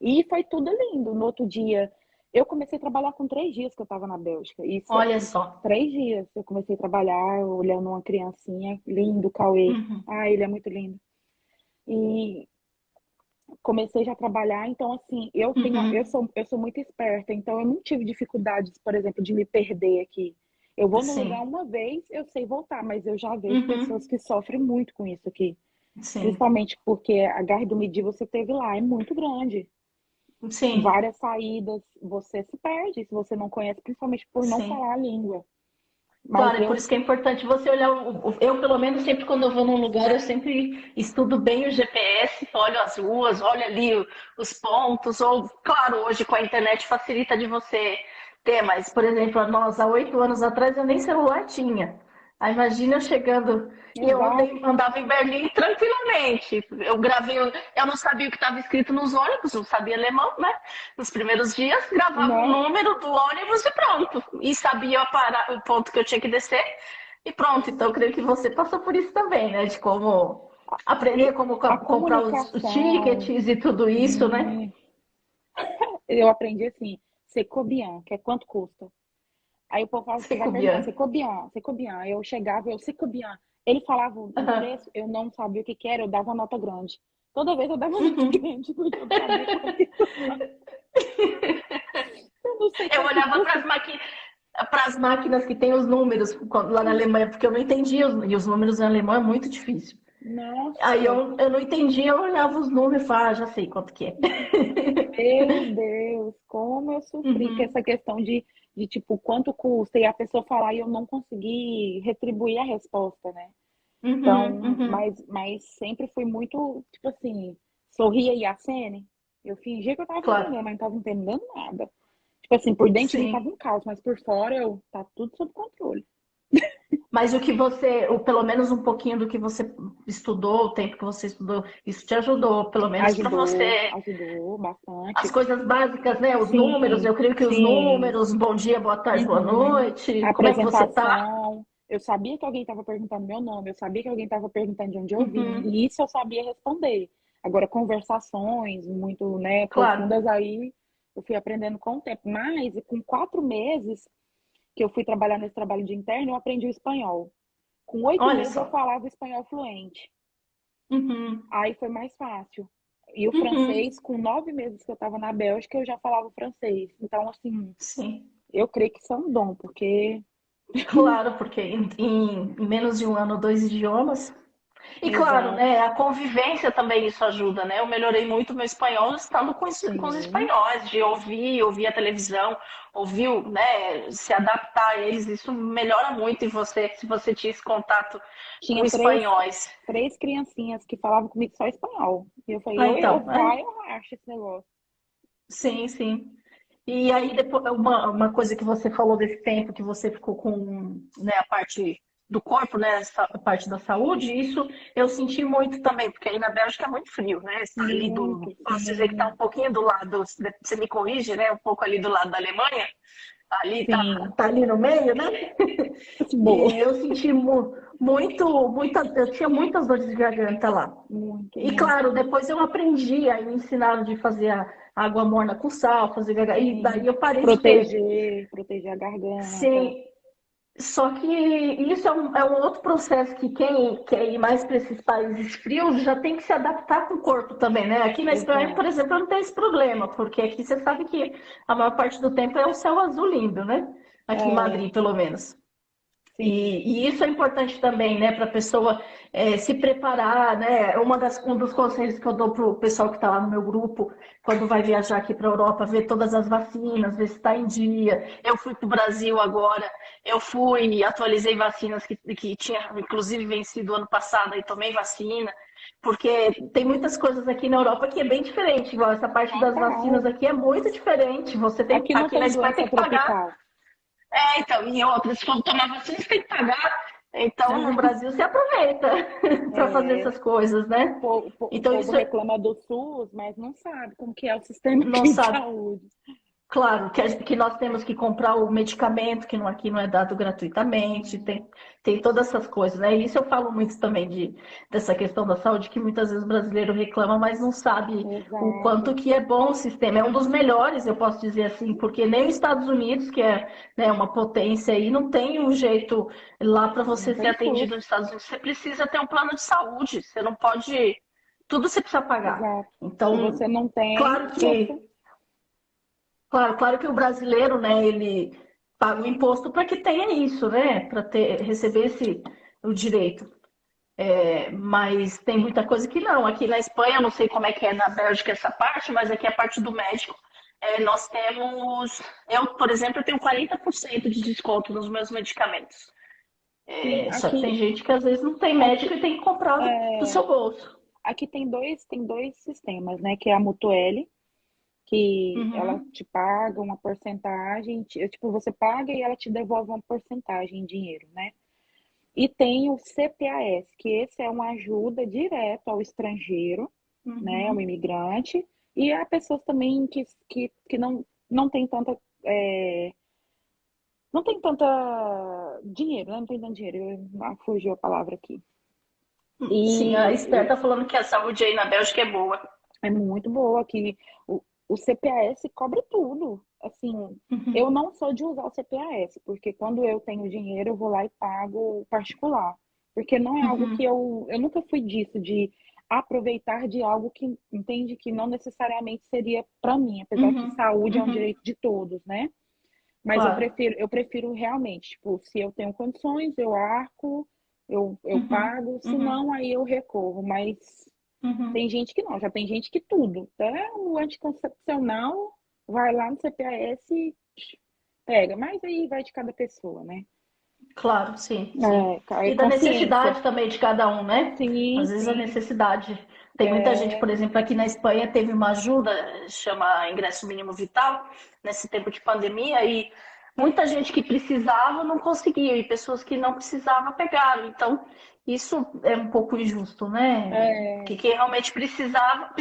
B: E foi tudo lindo. No outro dia, eu comecei a trabalhar com 3 dias que eu estava na Bélgica. Isso,
A: Olha só.
B: 3 dias eu comecei a trabalhar olhando uma criancinha, lindo, Cauê.
A: Uhum.
B: Ah, ele é muito lindo. E comecei já a trabalhar, então assim,
A: Uhum.
B: eu sou muito esperta, então eu não tive dificuldades, por exemplo, de me perder aqui. Eu vou no lugar
A: Sim.
B: uma vez, eu sei voltar, mas eu já vejo pessoas
A: Uhum.
B: que sofrem muito com isso aqui,
A: Sim.
B: principalmente porque a Garde do Midi você teve lá, é muito grande.
A: Sim.
B: Várias saídas, você se perde se você não conhece, principalmente por não
A: Sim.
B: falar a língua. Mas
A: Claro, é por
B: eu,
A: isso que é importante você olhar. Eu, pelo menos, sempre quando eu vou num lugar, eu sempre estudo bem o GPS, olho as ruas, olho ali os pontos. Ou, claro, hoje com a internet facilita de você ter, mas, por exemplo, nós há 8 anos atrás eu nem celular tinha. Aí imagina eu chegando. E eu
B: exato,
A: andava em Berlim tranquilamente. Eu gravei, eu não sabia o que estava escrito nos ônibus, não sabia alemão, né? Nos primeiros dias, gravava o
B: né?
A: número do ônibus e pronto. E sabia o ponto que eu tinha que descer e pronto. Então, eu creio que você passou por isso também, né? De como aprender
B: E
A: como
B: a
A: comprar os
B: comunicação,
A: tickets e tudo isso, né?
B: eu aprendi assim, Secobian, que é quanto custa. Aí o povo falava, você vai perguntar,
A: Secobian.
B: Secobian, Secobian. Eu chegava, eu, Secobian. Ele falava um
A: Aham.
B: preço, eu não sabia o que que era, eu dava nota grande. Toda vez eu dava nota
A: Uhum.
B: grande, porque eu não sabia quanto que eu não sei
A: Eu
B: quanto que
A: olhava
B: custa.
A: para as máquinas que tem os números lá na Alemanha, porque eu não entendia, e os números em alemão é muito difícil. Aí
B: Nossa,
A: eu não entendia, eu olhava os números e falava, já sei quanto que é.
B: meu Deus, como eu sofri com
A: Uhum,
B: essa questão de tipo, quanto custa, e a pessoa falar e eu não consegui retribuir a resposta, né?
A: uhum,
B: Então,
A: uhum.
B: mas sempre fui muito, tipo assim, sorria e acene. Eu fingia que eu tava
A: Claro,
B: entendendo, mas não tava entendendo nada. Tipo assim, por dentro de mim tava
A: sim.
B: um caos, mas por fora eu tá tudo sob controle.
A: Mas o que você, ou pelo menos um pouquinho do que você estudou, o tempo que você estudou, isso te ajudou, pelo menos para
B: Ajudou,
A: você.
B: ajudou
A: As
B: bastante.
A: coisas básicas, né? Os números,
B: Sim,
A: eu creio que os
B: sim.
A: números, bom dia, boa tarde, boa
B: Uhum.
A: noite,
B: A
A: como é que você tá?
B: apresentação. Eu sabia que alguém estava perguntando meu nome, eu sabia que alguém estava perguntando de onde eu vim,
A: Uhum,
B: e isso eu sabia responder. Agora, conversações muito, né,
A: claro.
B: profundas aí, eu fui aprendendo com o tempo. Mas, com 4 meses que eu fui trabalhar nesse trabalho de interno, eu aprendi o espanhol. Com oito
A: Olha
B: meses eu
A: só.
B: falava espanhol fluente.
A: Uhum,
B: Aí foi mais fácil. E o
A: uhum,
B: francês, com 9 meses que eu estava na Bélgica, eu já falava francês. Então, assim,
A: sim.
B: eu creio que isso é um dom, porque
A: Claro, porque em menos de um ano, dois idiomas. E claro,
B: exato.
A: né, a convivência também isso ajuda, né? Eu melhorei muito meu espanhol estando com os
B: Sim.
A: espanhóis, de ouvir a televisão, ouviu, né, se adaptar a eles, isso melhora muito em você, se você tinha esse contato com
B: Tinha
A: espanhóis.
B: três criancinhas que falavam comigo só espanhol. E eu falei,
A: Ah,
B: ou
A: então,
B: vai ou racha esse negócio.
A: sim, sim. E aí, depois, uma coisa que você falou desse tempo que você ficou com, né, a parte do corpo, né, a parte da saúde, isso eu senti muito também, porque aí na Bélgica é muito frio, né? Está ali do,
B: Muito,
A: posso dizer que está um
B: sim.
A: pouquinho do lado, você me corrige, né? Um pouco ali do lado da Alemanha, ali
B: Sim.
A: tá ali no meio, né?
B: Boa.
A: E eu senti eu tinha muitas dores de garganta lá.
B: Muito,
A: E
B: muito.
A: claro, depois eu aprendi, aí me ensinaram de fazer a água morna com sal, fazer garganta, e daí
B: Sim.
A: eu parei de ter.
B: Proteger a garganta.
A: Sim, só que isso é um outro processo que quem quer ir mais para esses países frios já tem que se adaptar com o corpo também, né? Aqui na Espanha, por
B: Exato.
A: exemplo, eu não tenho esse problema, porque aqui você sabe que a maior parte do tempo é um céu azul lindo, né? Aqui em
B: É,
A: Madrid, pelo menos.
B: sim.
A: E isso é importante também, né, para a pessoa se preparar, né? Um dos conselhos que eu dou para o pessoal que está lá no meu grupo, quando vai viajar aqui para a Europa, ver todas as vacinas, ver se está em dia. Eu fui para o Brasil agora, eu fui, atualizei vacinas que tinha, inclusive, vencido ano passado, e tomei vacina, porque tem muitas coisas aqui na Europa que é bem diferente, igual essa parte das vacinas
B: Total.
A: aqui é muito diferente. Você tem,
B: Aqui não
A: aqui na
B: tem
A: Espanha tem
B: doença
A: que pagar
B: tropical.
A: então, e outras, quando tomar vacina, você tem que pagar. Então, no Brasil, você aproveita para fazer
B: É,
A: essas coisas, né?
B: o
A: Então,
B: povo
A: isso
B: reclama do SUS, mas não sabe como que é o sistema
A: não
B: aqui de
A: sabe.
B: saúde.
A: Claro, que nós temos que comprar o medicamento, que aqui não é dado gratuitamente,
B: Sim,
A: tem todas essas coisas, né? E isso eu falo muito também dessa questão da saúde, que muitas vezes o brasileiro reclama, mas não sabe o quanto
B: exato.
A: que é bom o sistema. É um dos melhores, eu posso dizer assim, porque nem os Estados Unidos, que é, né, uma potência aí, não tem um jeito lá para
B: Não
A: você ser
B: tem
A: atendido
B: SUS.
A: nos Estados Unidos. Você precisa ter um plano de saúde, você não pode. Tudo você precisa pagar.
B: Exato. Se
A: Então,
B: você não tem,
A: claro
B: você.
A: que claro que o brasileiro, né, ele paga o imposto para que tenha isso, né, para ter receber o direito. Mas tem muita coisa que não. Aqui na Espanha, eu não sei como é que é na Bélgica essa parte, mas aqui a parte do médico, nós temos, eu, por exemplo, eu tenho 40% de desconto nos meus medicamentos.
B: Sim,
A: Só que tem gente que às vezes não tem médico
B: aqui,
A: e tem que comprar do
B: é,
A: seu bolso.
B: aqui tem dois sistemas, né? Que é a Mutuelle, que ela
A: Uhum,
B: te paga uma porcentagem, tipo, você paga e ela te devolve uma porcentagem em dinheiro, né? E tem o CPAS, que esse é uma ajuda direta ao estrangeiro, né, ao
A: uhum.
B: imigrante, e a pessoas também que não tem tanta, não tem tanta dinheiro, né? Não tem tanto dinheiro, fugiu a palavra aqui.
A: Sim, a
B: E
A: Esther tá falando que a saúde aí na Bélgica é boa.
B: é muito boa que o o CPAS cobre tudo. Assim, eu
A: Uhum.
B: não sou de usar o CPAS, porque quando eu tenho dinheiro, eu vou lá e pago particular. Porque não é algo que
A: Uhum.
B: eu nunca fui disso, de aproveitar de algo que entende que não necessariamente seria para mim, apesar que
A: Uhum.
B: saúde é um
A: Uhum.
B: direito de todos, né? Mas
A: Claro.
B: eu prefiro realmente, tipo, se eu tenho condições, eu arco, eu
A: Uhum.
B: pago, se
A: Uhum.
B: não, aí eu recorro. Mas tem
A: Uhum.
B: gente que não, já tem gente que tudo. Até o anticoncepcional vai lá no CPAS e pega. Mas aí vai de cada pessoa, né?
A: Claro, sim, sim.
B: É
A: E da
B: consciência.
A: necessidade também de cada um, né?
B: Sim,
A: Às vezes a
B: sim.
A: necessidade. Tem muita gente,
B: É,
A: por exemplo, aqui na Espanha teve uma ajuda, chama ingresso mínimo vital, nesse tempo de pandemia, e muita gente que precisava não conseguia, e pessoas que não precisavam pegaram. Então, isso é um pouco injusto, né? Porque
B: é,
A: quem realmente precisava,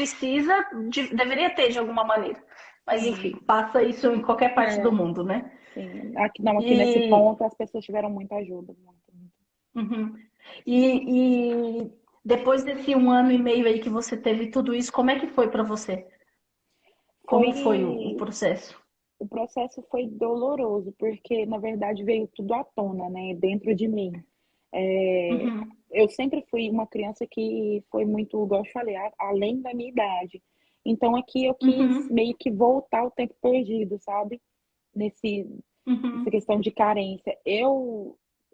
A: deveria ter de alguma maneira. Mas, enfim,
B: sim.
A: passa isso em qualquer parte do
B: É,
A: mundo, né?
B: sim. Aqui, não, aqui nesse
A: E,
B: ponto as pessoas tiveram muita ajuda. Muito, muito.
A: uhum. E depois desse 1 ano e meio aí que você teve tudo isso, como é que foi para você?
B: Foi,
A: Como foi o processo?
B: o processo foi doloroso, porque na verdade veio tudo à tona, né, dentro de mim. É,
A: Uhum,
B: eu sempre fui uma criança que foi muito, igual eu falei, além da minha idade. Então aqui eu quis
A: uhum,
B: meio que voltar ao tempo perdido, sabe? Nesse, Nessa
A: uhum,
B: questão de carência.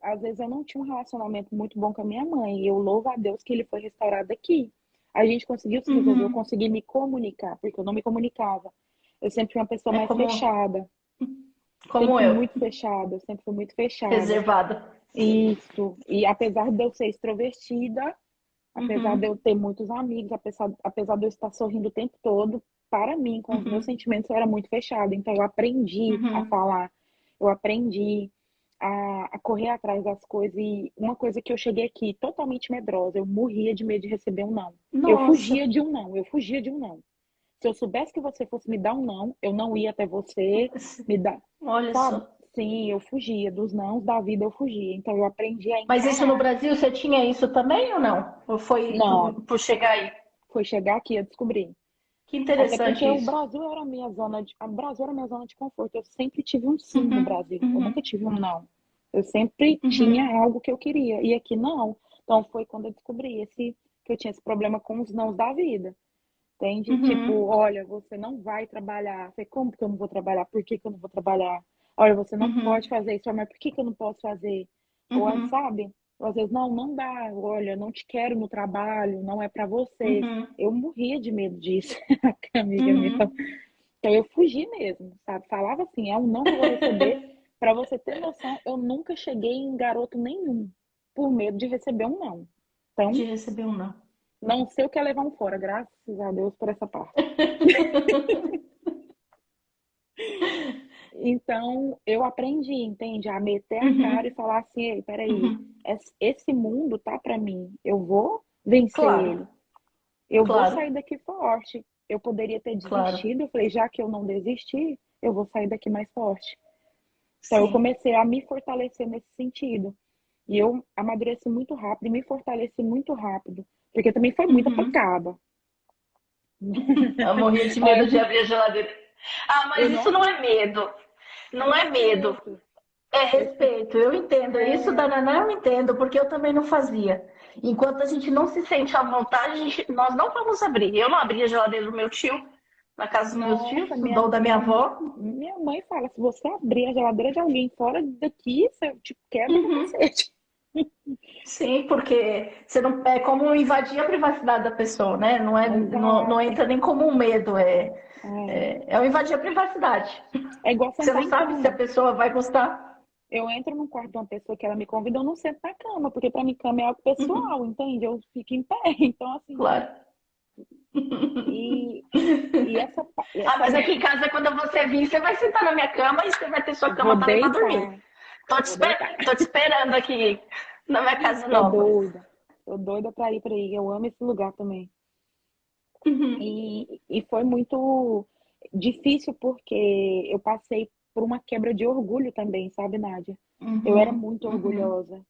B: Às vezes, eu não tinha um relacionamento muito bom com a minha mãe, e eu louvo a Deus que ele foi restaurado aqui. A gente conseguiu se resolver, eu
A: uhum.
B: consegui me comunicar, porque eu não me comunicava. Eu sempre fui uma pessoa
A: É
B: mais fechada, sempre
A: como
B: fui
A: eu,
B: muito fechada, sempre fui muito fechada.
A: reservada.
B: Isso. E apesar de eu ser extrovertida, apesar de eu
A: Uhum,
B: ter muitos amigos, apesar de eu estar sorrindo o tempo todo, para mim, com os meus
A: uhum,
B: sentimentos, eu era muito fechada. Então, eu aprendi a
A: uhum.
B: falar, eu aprendi a correr atrás das coisas. E uma coisa que eu cheguei aqui totalmente medrosa, eu morria de medo de receber um não. Eu
A: Nossa,
B: fugia de um não, eu fugia de um não. Se eu soubesse que você fosse me dar um não, eu não ia até você me dar.
A: olha
B: Sabe?
A: só.
B: Sim, eu fugia. Dos nãos da vida eu fugia. Então, eu aprendi a
A: Mas isso no
B: encarar.
A: Brasil, você tinha isso também ou não? Ou foi
B: Não,
A: por chegar aí?
B: foi chegar aqui a descobrir.
A: Que
B: Até porque
A: interessante
B: o
A: isso.
B: Brasil era a minha zona de, a Brasil era a minha zona de conforto. Eu sempre tive um sim no
A: Uhum,
B: Brasil. Eu nunca
A: uhum,
B: tive um não. Eu sempre tinha
A: uhum,
B: algo que eu queria. E aqui não. Então foi quando eu descobri que eu tinha esse problema com os nãos da vida. Entende? Tipo,
A: uhum,
B: olha, você não vai trabalhar. Eu falei, como que eu não vou trabalhar? Por que que eu não vou trabalhar? Olha, você não pode
A: uhum,
B: fazer isso, mas por que que eu não posso fazer? Ou,
A: uhum,
B: sabe? Ou às vezes, não, não dá. Olha, não te quero no trabalho, não é para você.
A: uhum,
B: Eu morria de medo disso, amiga minha.
A: uhum.
B: Então eu fugi mesmo, sabe? Falava assim, é um não que eu vou receber. Para você ter noção, eu nunca cheguei em garoto nenhum por medo de receber um não.
A: De
B: Então,
A: receber um não.
B: não sei o que é levar um fora, graças a Deus por essa parte. Então, eu aprendi, entende? A meter a cara e
A: Uhum,
B: falar assim, ei, peraí,
A: uhum.
B: esse mundo tá para mim. Eu vou vencer
A: Claro,
B: ele. Eu vou sair
A: claro,
B: daqui forte. Eu poderia ter
A: claro.
B: desistido, eu falei, já que eu não desisti, eu vou sair daqui mais forte. Então, eu
A: Sim.
B: comecei a me fortalecer nesse sentido. E eu amadureci muito rápido e me fortaleci muito rápido, porque também foi muita
A: Uhum.
B: pancada.
A: Eu morria de medo de
B: Olha,
A: abrir a geladeira. Ah,
B: eu
A: mas
B: não
A: isso não é medo. Não é medo.
B: respeito,
A: É
B: respeito,
A: respeito. Eu entendo. Isso da
B: é,
A: Naná eu entendo, porque eu também não fazia. Enquanto a gente não se sente à vontade, nós não vamos abrir. Eu não abria a geladeira do meu tio, na casa dos meus
B: nossa,
A: tios, ou da minha avó.
B: minha mãe fala, se você abrir a geladeira de alguém fora daqui, você te quebra no
A: Uhum.
B: cacete.
A: Sim, porque você não é como invadir a privacidade da pessoa, né? Não
B: Exato.
A: entra nem como um medo,
B: É,
A: é o invadir a privacidade.
B: é igual
A: Você não
B: sentar em
A: sabe se a
B: cama.
A: pessoa vai gostar.
B: Eu entro no quarto de uma pessoa que ela me convida, eu não sento na cama, porque pra mim cama é algo pessoal,
A: Uhum,
B: entende? Eu fico em pé. Então, assim,
A: claro.
B: e,
A: Ah,
B: essa
A: mas aqui em casa, quando você vir, você vai sentar na minha cama e você vai ter sua
B: vou
A: cama também para dormir.
B: deitar,
A: Tô te,
B: vou deitar.
A: tô te esperando aqui na minha casa
B: Tô
A: nova.
B: doida. Tô doida pra ir pra aí. Eu amo esse lugar também.
A: Uhum,
B: E foi muito difícil porque eu passei por uma quebra de orgulho também, sabe, Nádia? Eu era
A: uhum,
B: muito
A: uhum,
B: orgulhosa.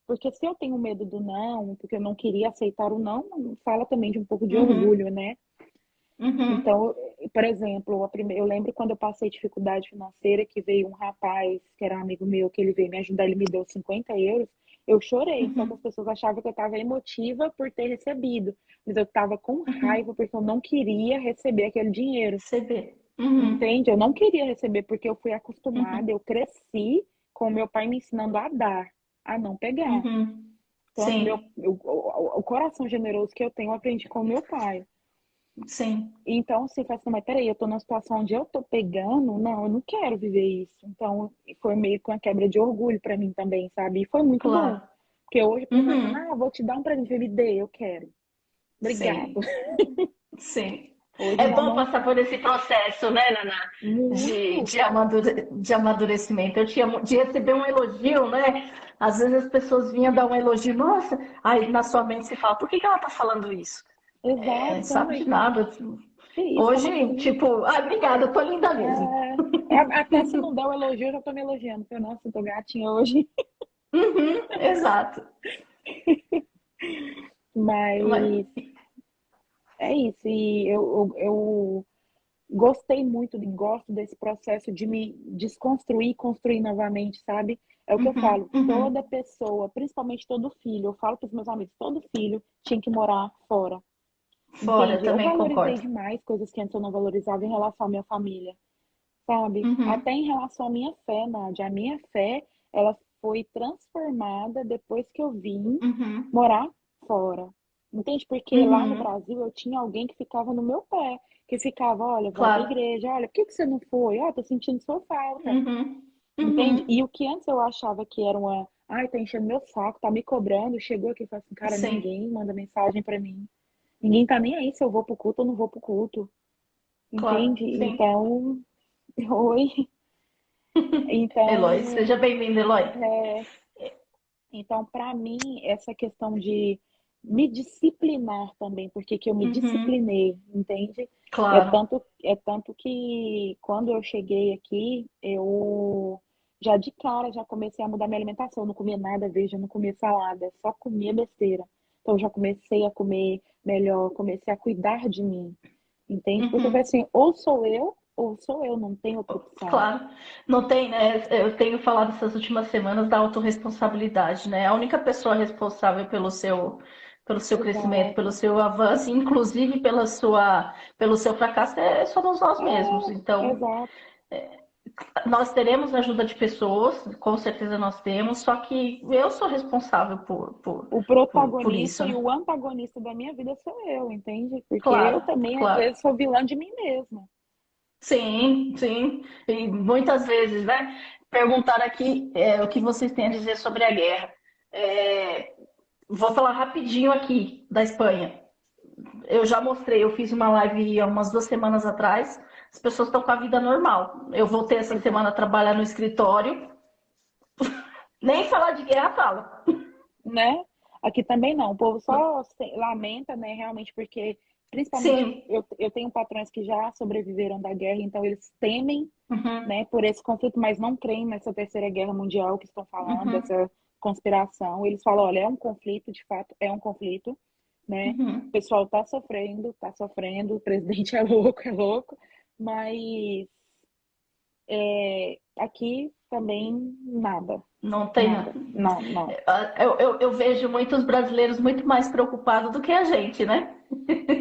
B: Porque se eu tenho medo do não, porque eu não queria aceitar o não, fala também de um pouco de
A: uhum,
B: orgulho, né?
A: Uhum.
B: Então, por exemplo, eu lembro quando eu passei dificuldade financeira, que veio um rapaz, que era um amigo meu, que ele veio me ajudar, ele me deu 50 euros, eu chorei, só que as
A: Uhum.
B: pessoas achavam que eu estava emotiva por ter recebido, mas eu estava com
A: Uhum.
B: raiva porque eu não queria receber aquele dinheiro,
A: CB. Uhum.
B: entende? Eu não queria receber porque eu fui
A: Uhum.
B: acostumada, eu cresci com meu pai me ensinando a dar, a não pegar.
A: Uhum.
B: Então, assim,
A: Sim.
B: o coração generoso que eu tenho, eu aprendi com meu pai.
A: Sim.
B: Então, assim, fala assim, mas peraí, eu tô numa situação onde eu tô pegando, não, eu não quero viver isso. Então, foi meio que uma quebra de orgulho pra mim também, sabe? E foi muito bom.
A: Claro.
B: Porque hoje a pessoa fala assim,
A: Uhum.
B: ah, vou te dar um presente, me dê, eu quero. Obrigado.
A: Sim. Sim.
B: Hoje
A: É
B: já
A: bom
B: não,
A: passar por esse processo, né, Naná?
B: muito.
A: De amadurecimento. Eu tinha de receber um elogio, né? Às vezes as pessoas vinham dar um elogio, nossa, aí na sua mente você fala, por que que ela tá falando isso?
B: Exato, você não,
A: Sabe de nada.
B: que isso, como
A: Hoje,
B: assim?
A: tipo, obrigada, eu tô linda mesmo.
B: Até se não der o elogio, eu já tô me elogiando. Falei, nossa, eu tô gatinha hoje.
A: Uhum, exato. Mas,
B: Mas é isso. E eu gostei muito, gosto desse processo de me desconstruir e construir novamente, sabe? É o que eu
A: uhum,
B: falo, toda
A: uhum.
B: pessoa, principalmente todo filho, eu falo para os meus amigos, todo filho tinha que morar fora,
A: Fora, eu
B: entende? Eu
A: também
B: valorizei
A: concordo.
B: demais coisas que antes eu não valorizava em relação à minha família, sabe? Até
A: Uhum,
B: em relação à minha fé, Nádia. A minha fé, ela foi transformada depois que eu vim
A: uhum,
B: morar fora. Entende? Porque lá no
A: uhum.
B: Brasil eu tinha alguém que ficava no meu pé, que ficava, olha, volta à
A: Claro.
B: igreja, olha, por que que você não foi? Ó, tô sentindo sua falta.
A: Uhum,
B: Entende?
A: uhum.
B: E o que antes eu achava que era uma, ai, tá enchendo meu saco, tá me cobrando, chegou aqui e falou assim, cara,
A: Sim.
B: ninguém manda mensagem pra mim. Ninguém tá nem aí se eu vou pro culto ou não vou pro culto.
A: Claro,
B: Entende?
A: sim.
B: Então, oi.
A: Eloy,
B: Então,
A: seja bem-vindo, Eloy.
B: é, então, para mim, essa questão de me disciplinar também, porque que eu me
A: Uhum,
B: disciplinei, entende?
A: claro.
B: É tanto que quando eu cheguei aqui, eu já de cara já comecei a mudar minha alimentação. Eu não comia nada verde, eu não comia salada, só comia besteira. Então, eu já comecei a comer melhor, comecei a cuidar de mim, entende? Porque eu falei
A: Uhum,
B: assim, ou sou eu, não tem outra opção.
A: claro. Não tem, né? Eu tenho falado essas últimas semanas da autorresponsabilidade, né? A única pessoa responsável pelo seu crescimento, pelo
B: Exato.
A: seu avanço, inclusive pelo seu fracasso, somos nós mesmos.
B: É,
A: Então,
B: exato.
A: nós teremos ajuda de pessoas, com certeza nós temos, só que eu sou responsável
B: O
A: por
B: protagonista
A: isso,
B: e
A: né?
B: o antagonista da minha vida sou eu, entende? Porque eu
A: Claro,
B: também, às
A: claro.
B: vezes, sou vilã de mim mesma.
A: Sim, sim. E muitas vezes, né? Perguntar aqui o que vocês têm a dizer sobre a guerra. É, vou falar rapidinho aqui da Espanha. Eu já mostrei, eu fiz uma live há umas 2 semanas atrás. As pessoas estão com a vida normal. Eu voltei essa semana a
B: Exato.
A: trabalhar no escritório. Nem falar de guerra fala.
B: Né? Aqui também não. O povo só lamenta, né? Realmente, porque, principalmente,
A: Sim.
B: eu tenho patrões que já sobreviveram da guerra, então eles temem,
A: Uhum,
B: né, por esse conflito, mas não creem nessa terceira guerra mundial que estão falando,
A: uhum,
B: dessa conspiração. Eles falam, olha, é um conflito, de fato, é um conflito, né? O
A: uhum.
B: pessoal tá sofrendo, o presidente é louco, mas aqui também nada,
A: Não tem.
B: nada, não, não.
A: Eu vejo muitos brasileiros muito mais preocupados do que a gente, né?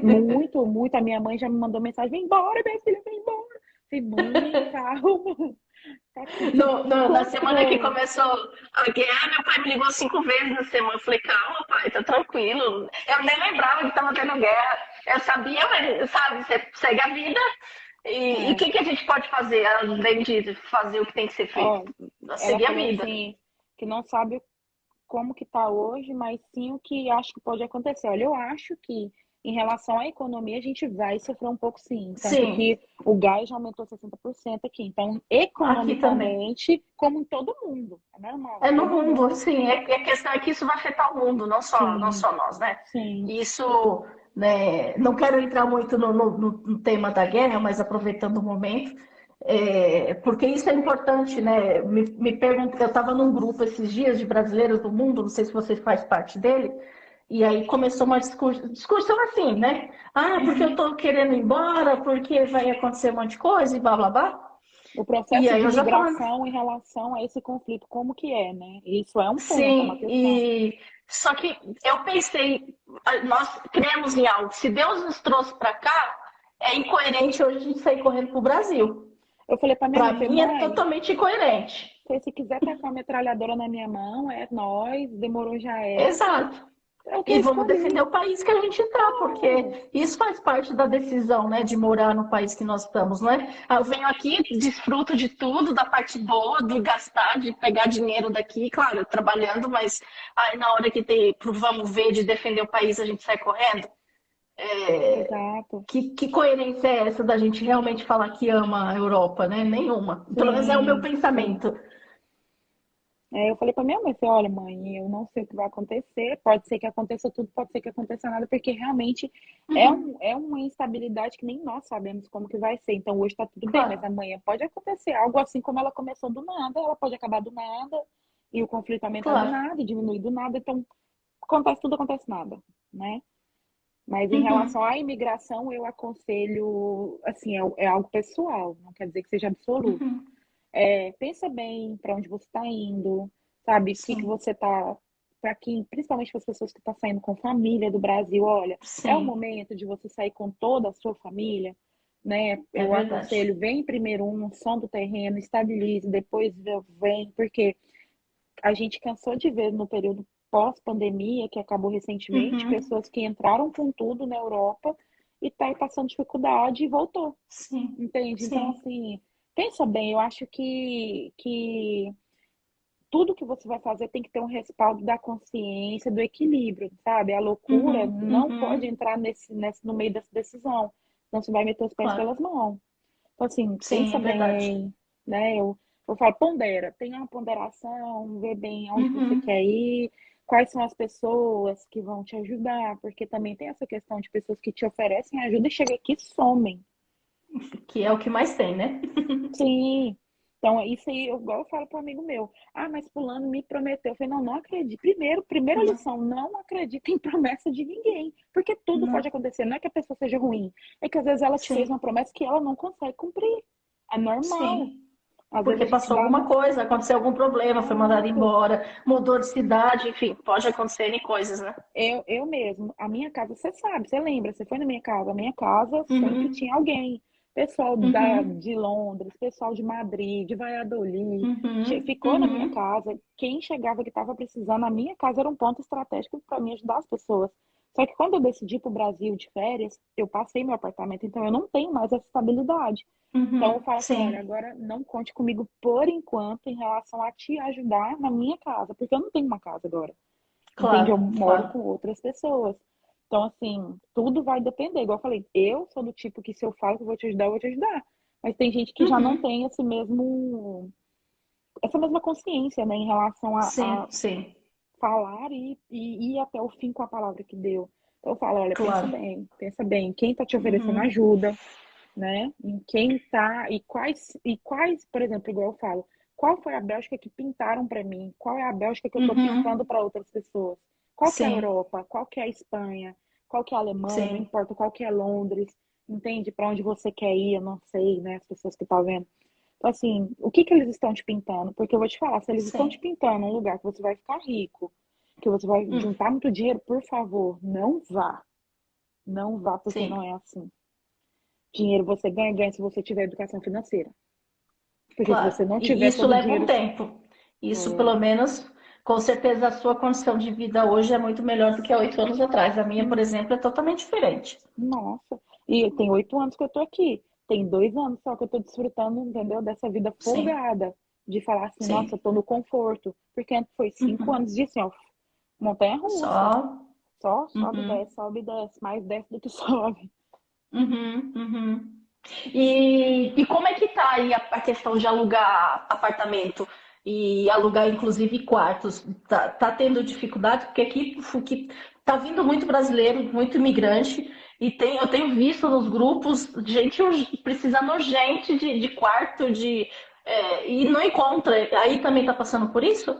B: Muito, muito. A minha mãe já me mandou mensagem: vem embora, minha filha, vem embora. Falei, mãe, calma. Tá
A: Na semana que
B: quanto.
A: começou a guerra, meu pai me ligou 5 vezes na semana. Eu falei, calma, pai, tá tranquilo. Eu nem lembrava que tava tendo guerra. Eu sabia, mas, sabe, você segue a vida. E o
B: É,
A: que, que a gente pode fazer, além de fazer o que tem que ser feito?
B: ó, ela
A: Seguir a
B: falou
A: vida.
B: assim: que não sabe como que tá hoje, mas sim o que acho que pode acontecer. Olha, eu acho que em relação à economia, a gente vai sofrer um pouco sim. Tanto
A: Sim,
B: que o gás já aumentou 60% aqui. Então,
A: aqui também.
B: economicamente, como em todo mundo, é normal,
A: É no
B: todo
A: mundo,
B: mundo.
A: sim. A questão é que isso vai afetar o mundo, não
B: Sim,
A: só nós, né?
B: sim.
A: Isso, né, não quero entrar muito no tema da guerra, mas aproveitando o momento, porque isso é importante, né? Me pergunto, eu estava num grupo esses dias de brasileiros do mundo, não sei se vocês fazem parte dele, E aí começou uma discussão assim, né? Ah, porque eu
B: Uhum.
A: tô querendo ir embora, porque vai acontecer um monte de coisa e blá blá blá.
B: O
A: E
B: processo
A: aí
B: de
A: eu já falando,
B: migração em relação a esse conflito, como que é, né? Isso é um ponto, é uma
A: sim,
B: questão.
A: e só que eu pensei, nós cremos em algo. Se Deus nos trouxe para cá, é incoerente hoje a gente sair correndo pro Brasil.
B: Eu falei pra minha
A: Para
B: mãe, falei,
A: mim é
B: mãe,
A: totalmente incoerente.
B: se quiser tacar uma metralhadora na minha mão, é nós, demorou já é.
A: Exato.
B: É o que eu
A: E vamos defender
B: escolhi.
A: o país que a gente está, porque isso faz parte da decisão, né, de morar no país que nós estamos, não é? Eu venho aqui, desfruto de tudo, da parte boa, de gastar, de pegar dinheiro daqui, claro, trabalhando, mas aí na hora que tem pro vamos ver de defender o país, a gente sai correndo.
B: Exato.
A: Que coerência é essa da gente realmente falar que ama a Europa, né? Nenhuma. Pelo menos é o meu
B: Sim, sim.
A: pensamento.
B: É, eu falei pra minha mãe, falei, olha, mãe, eu não sei o que vai acontecer, pode ser que aconteça tudo, pode ser que aconteça nada, porque realmente
A: Uhum,
B: é uma instabilidade que nem nós sabemos como que vai ser. Então hoje tá tudo bem, mas
A: claro.
B: amanhã pode acontecer algo assim como ela começou do nada, ela pode acabar do nada, e o conflito aumentar do
A: Claro.
B: nada, e diminuir do nada, então acontece tudo, acontece nada, né? Mas em relação
A: Uhum,
B: à imigração, eu aconselho, assim, é algo pessoal, não quer dizer que seja absoluto.
A: uhum,
B: É, pensa bem para onde você está indo, sabe? O que que
A: sim,
B: você está, para quem, principalmente para as pessoas que estão saindo com família do Brasil, olha, é o
A: sim,
B: momento de você sair com toda a sua família, né?
A: é
B: Eu
A: verdade.
B: aconselho, vem primeiro um, som do terreno, estabilize, depois vem, porque a gente cansou de ver no período pós-pandemia, que acabou recentemente,
A: Uhum,
B: pessoas que entraram com tudo na Europa e tá aí passando dificuldade e voltou,
A: sim,
B: entende? Então,
A: sim.
B: assim, pensa bem, eu acho que tudo que você vai fazer tem que ter um respaldo da consciência, do equilíbrio, sabe? A loucura
A: Uhum,
B: não pode
A: uhum,
B: entrar no meio dessa decisão, senão você vai meter os pés
A: claro.
B: pelas mãos. Então, assim,
A: Sim,
B: pensa
A: é verdade.
B: bem, né? Eu falo, pondera, tenha uma ponderação, vê bem aonde você
A: Uhum,
B: quer ir, quais são as pessoas que vão te ajudar, porque também tem essa questão de pessoas que te oferecem ajuda e chega aqui e somem.
A: que é o que mais tem, né?
B: Sim. Então, isso aí, igual eu falo para um amigo meu. Ah, mas fulano me prometeu. Eu falei, não, não acredito. Primeira
A: Não,
B: lição, não acredita em promessa de ninguém. Porque tudo pode
A: não.
B: acontecer. Não é que a pessoa seja ruim. É que às vezes ela te fez uma
A: Sim,
B: promessa que ela não consegue cumprir. É normal.
A: sim.
B: Às vezes
A: Porque
B: a gente
A: passou
B: dá
A: alguma
B: uma.
A: coisa, aconteceu algum problema, foi mandado
B: Exato.
A: embora, mudou de cidade, enfim, pode acontecer coisas, né?
B: Eu mesmo, a minha casa, você sabe, você lembra, você foi na minha casa, a minha casa sempre
A: Uhum,
B: tinha alguém. Pessoal
A: uhum,
B: de Londres, pessoal de Madrid, de Valladolid,
A: uhum,
B: ficou na minha
A: uhum.
B: casa. Quem chegava que estava precisando, a minha casa era um ponto estratégico para mim ajudar as pessoas. Só que quando eu decidi para o Brasil de férias, eu passei meu apartamento, então eu não tenho mais essa estabilidade. Então eu
A: Uhum,
B: falo assim, olha,
A: sim,
B: agora não conte comigo por enquanto em relação a te ajudar na minha casa, porque eu não tenho uma casa agora. Entende? Eu
A: claro,
B: moro
A: claro.
B: com outras pessoas. Então, assim, tudo vai depender. Igual eu falei, eu sou do tipo que se eu falo que eu vou te ajudar, eu vou te ajudar. Mas tem gente que já não
A: Uhum,
B: tem essa mesma consciência, né, em relação
A: sim,
B: a
A: sim,
B: falar e ir até o fim com a palavra que deu. Então, eu falo, olha,
A: claro.
B: pensa bem, quem está te oferecendo
A: Uhum,
B: ajuda, né? Em quem tá e quais, por exemplo, igual eu falo, qual foi a Bélgica que pintaram para mim? Qual é a Bélgica que eu estou pintando
A: uhum,
B: para outras pessoas? Qual que é a
A: sim,
B: Europa? Qual que é a Espanha? Qual que é a Alemanha? Não
A: sim,
B: importa qual que é Londres. Entende? Para onde você quer ir? Eu não sei, né? As pessoas que estão vendo. Então, assim, o que que eles estão te pintando? Porque eu vou te falar, se eles estão te
A: sim.
B: pintando um lugar que você vai ficar rico, que você vai
A: Hum,
B: juntar muito dinheiro, por favor, não vá. Não vá, porque não
A: sim,
B: é assim. Dinheiro você ganha, ganha se você tiver educação financeira. Porque se
A: claro.
B: você não
A: E
B: tiver
A: isso
B: todo o
A: leva um
B: dinheiro.
A: tempo. Isso,
B: É,
A: pelo menos, com certeza, a sua condição de vida hoje é muito melhor do que há 8 anos atrás. A minha, por
B: hum,
A: exemplo, é totalmente diferente.
B: nossa. E tem 8 anos que eu tô aqui. Tem 2 anos só que eu tô desfrutando, entendeu? Dessa vida
A: Sim,
B: folgada. De falar assim, nossa, eu
A: sim.
B: tô no conforto. Porque antes foi 5 anos
A: Uhum.
B: de assim, ó, montanha russa.
A: Só.
B: Só
A: Uhum.
B: sobe e desce. Mais desce do que sobe.
A: Uhum, uhum. E como é que tá aí a questão de alugar apartamento e alugar inclusive quartos? Tá tendo dificuldade? Porque aqui tá vindo muito brasileiro, muito imigrante, e eu tenho visto nos grupos gente precisando urgente de quarto, e não encontra. Aí também tá passando por isso?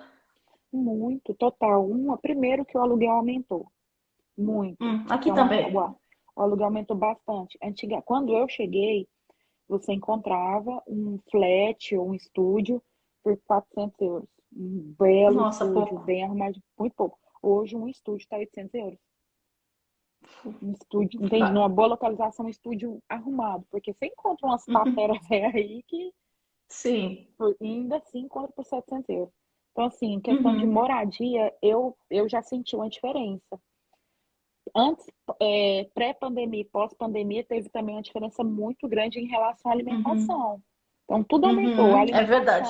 B: Muito, total. Primeiro que o aluguel aumentou. muito.
A: Aqui
B: Então,
A: também.
B: o aluguel aumentou bastante. Quando eu cheguei, você encontrava um flat ou um estúdio por 400 euros. Um belo
A: Nossa,
B: estúdio,
A: pouco.
B: bem arrumado, muito pouco. Hoje, um estúdio está 800 euros. Um estúdio, entende? Numa
A: Tá.
B: boa localização, um estúdio arrumado. Porque você encontra umas
A: Uhum.
B: pateras aí que
A: Sim.
B: ainda assim encontra por 700 euros. Então, assim, em questão de
A: Uhum.
B: moradia, eu já senti uma diferença. Antes, pré-pandemia e pós-pandemia, teve também uma diferença muito grande em relação à
A: Uhum.
B: alimentação. Então, tudo aumentou.
A: Uhum. É verdade.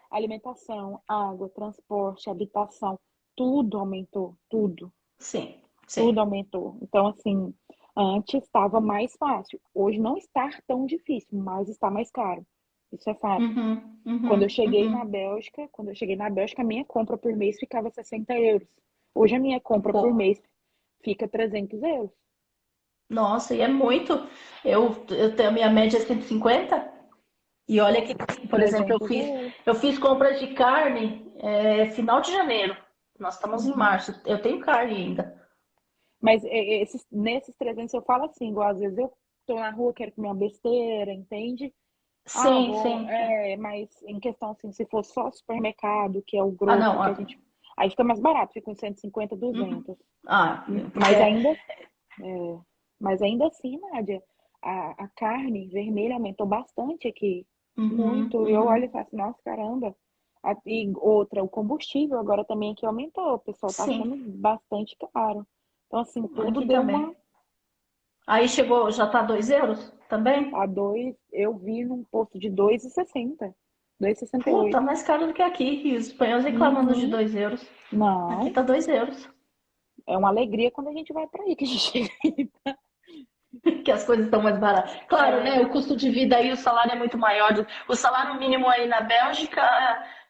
B: Alimentação, água, transporte, habitação, tudo aumentou. Tudo,
A: Sim,
B: tudo
A: sim.
B: aumentou. Então, assim, antes estava mais fácil. Hoje não está tão difícil, mas está mais caro. Isso é fato.
A: Uhum.
B: Quando eu
A: Uhum.
B: cheguei na
A: Uhum.
B: Bélgica, quando eu cheguei na Bélgica, a minha compra por mês ficava 60 euros. Hoje a minha compra por
A: Pouco.
B: mês fica 300 euros.
A: Nossa, e é muito. Eu tenho a minha média é 150. E olha que, por exemplo,
B: 300 euros.
A: eu fiz compras de carne final de janeiro. Nós estamos em
B: Uhum.
A: março. Eu tenho carne ainda.
B: Mas nesses 300 eu falo assim, igual às vezes eu tô na rua, quero comer uma besteira, entende? Ah,
A: Sim,
B: vou.
A: sim.
B: Mas em questão assim, se for só supermercado, que é o
A: Ah,
B: grosso
A: não.
B: que a gente. Aí fica mais barato, fica uns 150,
A: Uhum.
B: 200.
A: Ah, porque.
B: Mas ainda, é, mas ainda assim, Nádia, a carne vermelha aumentou bastante aqui.
A: Uhum,
B: Muito. Eu olho e
A: uhum.
B: falo assim, nossa, caramba. E outra, o combustível agora também aqui aumentou. O pessoal tá achando
A: Sim,
B: bastante caro. Então, assim, tudo
A: aqui
B: deu uma.
A: também. Aí chegou, já tá 2 euros também?
B: A dois, eu vi num posto de 2,60.
A: Pô, tá
B: 2,68.
A: mais caro do que aqui. E os espanhóis reclamando de
B: Uhum.
A: 2 euros. Aqui
B: Não,
A: tá 2 euros.
B: é uma alegria quando a gente vai para aí, que a gente chega aí.
A: Que as coisas estão mais baratas. Claro, né?
B: É,
A: O custo de vida aí, o salário é muito maior. O salário mínimo aí na Bélgica,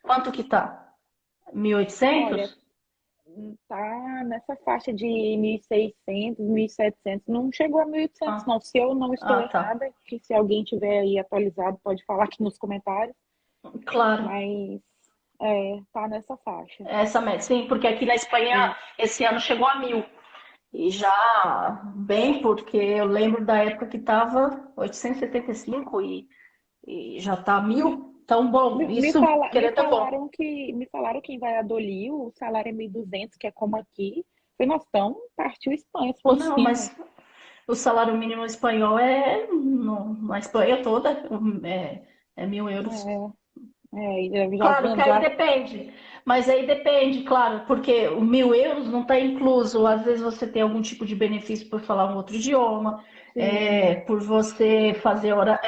A: quanto que tá?
B: olha,
A: 1.800?
B: tá nessa faixa de 1.600, 1.700. Não chegou a 1.800,
A: Ah,
B: não. Se eu não estou
A: ah, tá.
B: errada, que se alguém tiver aí atualizado, pode falar aqui nos comentários.
A: Claro.
B: Mas tá nessa faixa.
A: Essa média, sim, porque aqui na Espanha
B: E,
A: esse ano chegou a 1.000. E já bem, porque eu lembro da época que estava 875 e já tá 1.000. Então, bom, isso querendo é bom.
B: me falaram que em Valladolid o salário é 1.200, que é como aqui. Falei, nossa, então partiu Espanha, se for
A: Não,
B: assim, né?
A: mas o salário mínimo espanhol na Espanha toda é 1.000 euros.
B: Eu já
A: Claro que
B: vendo,
A: aí
B: já.
A: depende, mas aí depende, claro, porque o 1.000 euros não está incluso. Às vezes você tem algum tipo de benefício por falar um outro idioma,
B: Sim.
A: por você fazer hora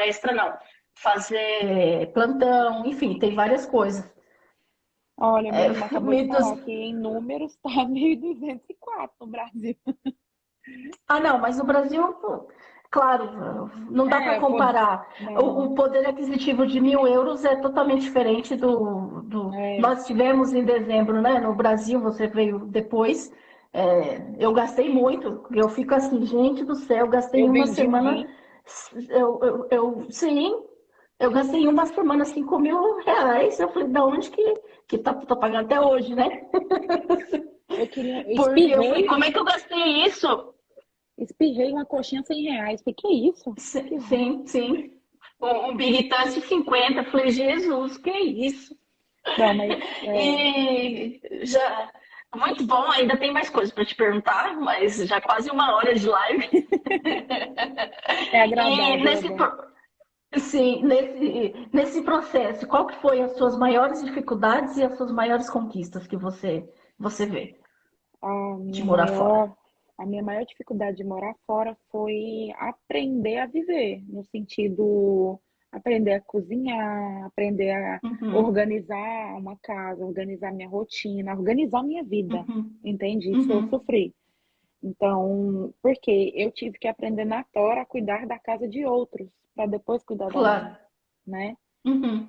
A: extra, não, fazer plantão, enfim, tem várias coisas.
B: Olha, meu
A: É,
B: irmão acabou de falar que em números tá 1.204 no Brasil.
A: Ah, não, mas no Brasil, pô, claro, não dá para
B: Pô,
A: comparar. O
B: não.
A: poder aquisitivo de 1.000 euros é totalmente diferente do.
B: É,
A: Nós tivemos em dezembro, né? No Brasil, você veio depois. Eu gastei muito. Eu fico assim, gente do céu, gastei
B: eu
A: uma
B: vendi um
A: semana.
B: rim.
A: Sim, eu gastei uma semana 5.000 reais. Eu falei, da onde que tô pagando até hoje, né?
B: Eu
A: Porque eu falei, como é que eu gastei isso?
B: espirrei uma coxinha R$ 100. Falei, que isso? Que horror.
A: Sim, sim. Um Birritante 50. Falei, Jesus, que isso?
B: Não, mas
A: E já. Muito bom, ainda tem mais coisas para te perguntar, mas já quase 1 hora de live.
B: é
A: E
B: agradável, é bom.
A: sim, nesse processo, qual que foi as suas maiores dificuldades e as suas maiores conquistas que você vê
B: A
A: de
B: minha
A: morar fora?
B: maior, a minha maior dificuldade de morar fora foi aprender a viver, no sentido aprender a cozinhar, aprender a
A: Uhum,
B: organizar uma casa, organizar minha rotina, organizar minha vida.
A: uhum,
B: Entende? Isso eu
A: uhum.
B: sofri. Então, porque eu tive que aprender na tora a cuidar da casa de outros, para depois cuidar da minha,
A: Claro.
B: né?
A: Uhum,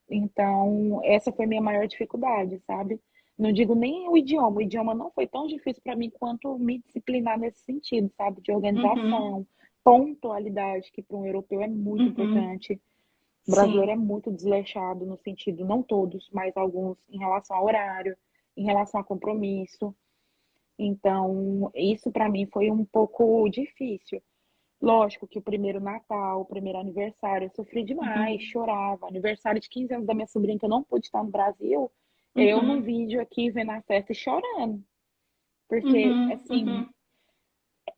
B: Então, essa foi minha maior dificuldade, sabe? Não digo nem o idioma não foi tão difícil para mim quanto me disciplinar nesse sentido, sabe? De
A: uhum,
B: organização, pontualidade, que para um europeu é muito
A: uhum.
B: importante. O brasileiro é
A: Sim.
B: muito desleixado no sentido, não todos, mas alguns em relação ao horário, em relação a compromisso. Então, isso para mim foi um pouco difícil. Lógico que o primeiro Natal, o primeiro aniversário, eu sofri demais,
A: Uhum,
B: chorava. Aniversário de 15 anos da minha sobrinha, que eu não pude estar no Brasil, eu num
A: uhum,
B: vídeo aqui vendo a festa e chorando. Porque,
A: uhum,
B: assim,
A: uhum.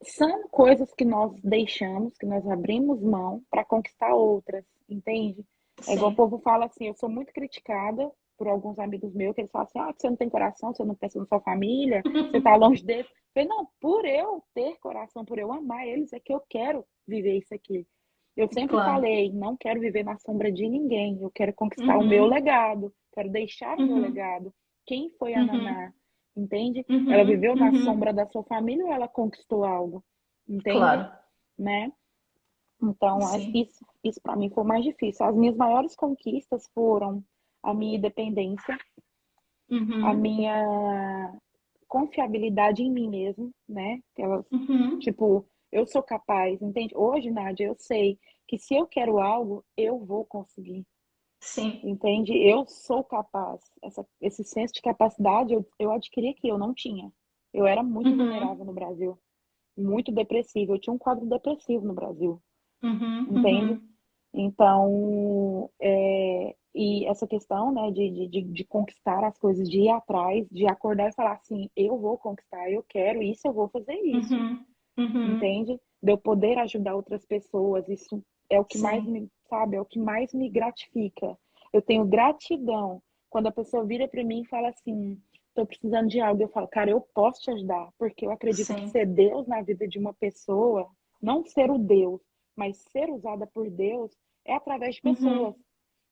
B: são coisas que nós deixamos, que nós abrimos mão para conquistar outras, entende? É igual o
A: Sim.
B: povo fala assim, eu sou muito criticada por alguns amigos meus, que eles falam assim, que você não tem coração, você não pensa na sua família, você tá longe deles. Eu falei, não, por eu ter coração, por eu amar eles, é que eu quero viver isso aqui. Eu sempre
A: Claro.
B: falei, não quero viver na sombra de ninguém, eu quero conquistar o meu
A: Uhum,
B: legado, quero deixar o meu
A: uhum,
B: legado. Quem foi a
A: uhum,
B: Naná? Entende? Ela
A: uhum,
B: viveu na
A: uhum.
B: sombra da sua família ou ela conquistou algo? Entende?
A: Claro.
B: Né? Então,
A: Sim.
B: isso para mim foi o mais difícil. As minhas maiores conquistas foram a minha independência, a
A: Uhum,
B: minha confiabilidade em mim mesmo, né? Ela,
A: uhum.
B: tipo, eu sou capaz, entende? Hoje, Nádia, eu sei que se eu quero algo, eu vou conseguir,
A: Sim.
B: entende? Eu sou capaz. Esse senso de capacidade eu adquiri que eu não tinha. Eu era muito
A: Uhum,
B: vulnerável no Brasil, muito depressivo. Eu tinha um quadro depressivo no Brasil,
A: uhum,
B: entende?
A: uhum.
B: Então, e essa questão, né, de conquistar as coisas, de ir atrás, de acordar e falar assim, eu vou conquistar, eu quero isso, eu vou fazer isso,
A: Uhum, uhum.
B: entende? De eu poder ajudar outras pessoas, isso é o que mais
A: Sim.
B: me, sabe, é o que mais me gratifica. Eu tenho gratidão quando a pessoa vira para mim e fala assim, estou precisando de algo, eu falo, cara, eu posso te ajudar, porque eu acredito que
A: Sim.
B: ser Deus na vida de uma pessoa, não ser o Deus, mas ser usada por Deus é através de pessoas,
A: Uhum.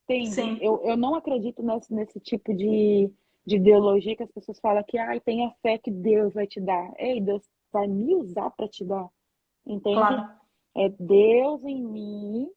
B: entende?
A: Sim.
B: Eu não acredito nesse tipo de ideologia que as pessoas falam que tenha fé que Deus vai te dar. Ei, Deus vai me usar para te dar, entende?
A: Claro.
B: É Deus em mim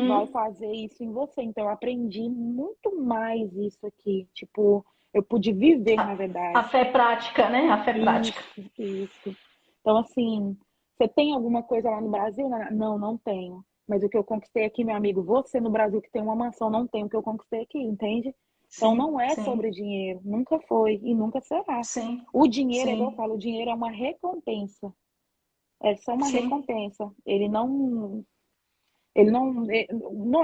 B: vai
A: Uhum.
B: fazer isso em você. Então, eu aprendi muito mais isso aqui. Tipo, eu pude viver, na
A: A
B: verdade.
A: fé prática, né? A fé prática.
B: Isso, isso. Então, assim, você tem alguma coisa lá no Brasil? Não, não tenho. Mas o que eu conquistei aqui, meu amigo, você no Brasil que tem uma mansão, não tem o que eu conquistei aqui, entende? Então,
A: Sim,
B: não é sobre
A: sim,
B: dinheiro. Nunca foi e nunca será.
A: sim,
B: O dinheiro, é igual eu
A: sim,
B: falo, o dinheiro é uma recompensa. É só uma
A: sim.
B: recompensa. Ele não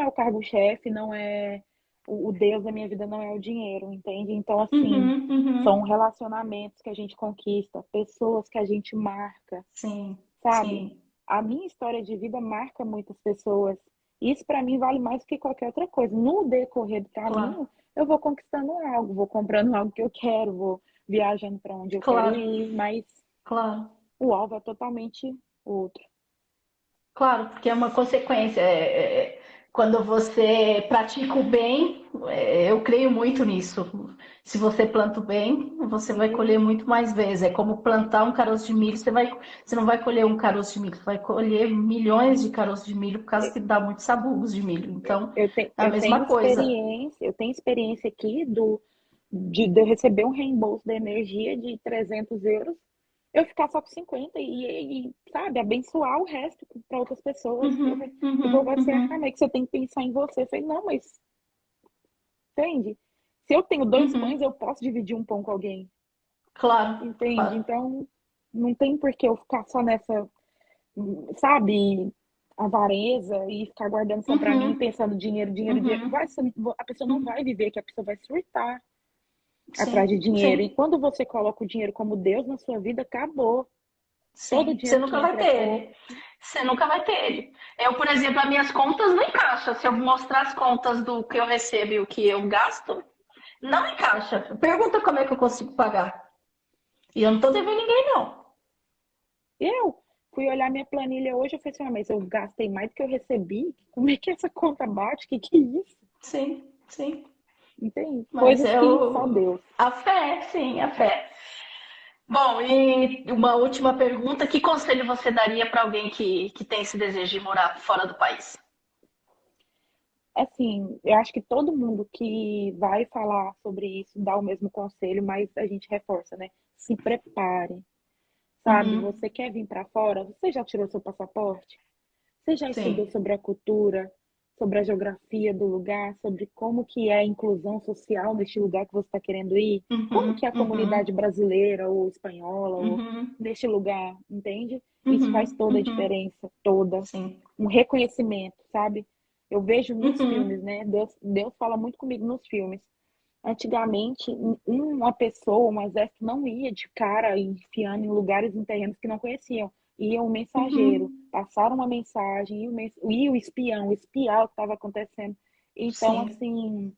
B: é o cargo-chefe, não é o Deus da minha vida, não é o dinheiro, entende? Então, assim,
A: Uhum,
B: são
A: uhum.
B: relacionamentos que a gente conquista, pessoas que a gente marca,
A: Sim,
B: sabe?
A: sim.
B: A minha história de vida marca muitas pessoas. Isso para mim vale mais do que qualquer outra coisa. No decorrer do
A: Claro,
B: caminho, eu vou conquistando algo, vou comprando algo que eu quero, vou viajando para onde eu quero
A: claro,
B: ir, mas
A: claro.
B: o alvo é totalmente outro.
A: Claro, porque é uma consequência. Quando você pratica o bem, eu creio muito nisso. Se você planta o bem, você vai colher
B: Isso.
A: muito mais vezes. É como plantar um caroço de milho, você não vai colher um caroço de milho, você vai colher milhões de caroços de milho por causa que dá muitos sabugos de milho. Então, é a
B: Eu tenho
A: mesma coisa.
B: experiência, aqui de eu receber um reembolso da energia de 300 euros, eu ficar só com 50 sabe, abençoar o resto para outras pessoas.
A: Uhum,
B: E o povo vai
A: uhum,
B: ser,
A: uhum.
B: mas que você tem que pensar em você. Eu falei, não, mas entende? Se eu tenho dois pães,
A: Uhum.
B: eu posso dividir um pão com alguém,
A: Claro,
B: entende?
A: claro.
B: Então, não tem por que eu ficar só nessa, sabe, avareza e ficar guardando só para mim,
A: Uhum,
B: pensando dinheiro, dinheiro, dinheiro.
A: uhum,
B: A pessoa não vai
A: uhum.
B: viver, que a pessoa vai surtar atrás de
A: Sim,
B: dinheiro. E
A: sim,
B: quando você coloca o dinheiro como Deus na sua vida, acabou. Todo o
A: sim. Você
B: dinheiro que
A: nunca vai
B: entra
A: ter
B: é pouco.
A: ele. Você nunca vai ter ele. Eu, por exemplo, as minhas contas não encaixam. Se eu mostrar as contas do que eu recebo e o que eu gasto, não encaixa. Pergunta como é que eu consigo pagar. E eu não tô devendo ninguém, não.
B: Eu fui olhar minha planilha hoje, eu falei assim, mas eu gastei mais do que eu recebi? Como é que essa conta bate? Que é isso?
A: Sim, sim.
B: Entende?
A: Mas
B: Coisas
A: é
B: que só
A: o...
B: Deus.
A: a fé, sim, a fé. Bom, e uma última pergunta: que conselho você daria para alguém que tem esse desejo de morar fora do país?
B: Assim, eu acho que todo mundo que vai falar sobre isso dá o mesmo conselho, mas a gente reforça, né? Se prepare, sabe?
A: Uhum,
B: Você quer vir para fora? Você já tirou seu passaporte? Você já estudou
A: sim.
B: sobre a cultura? sobre a geografia do lugar, sobre como que é a inclusão social neste lugar que você está querendo ir, como que é
A: Uhum,
B: a comunidade
A: uhum,
B: brasileira ou espanhola ou
A: uhum,
B: neste lugar, entende? Isso faz
A: uhum,
B: toda a
A: uhum.
B: diferença, toda.
A: Sim.
B: Um reconhecimento, sabe? Eu vejo nos filmes,
A: Uhum,
B: né? Deus fala muito comigo nos filmes. Antigamente, uma pessoa, um exército não ia de cara enfiando em lugares, em terrenos que não conheciam. Ia um mensageiro,
A: uhum.
B: passar uma mensagem, e o espião, espiar o que estava acontecendo. Então,
A: Sim,
B: assim,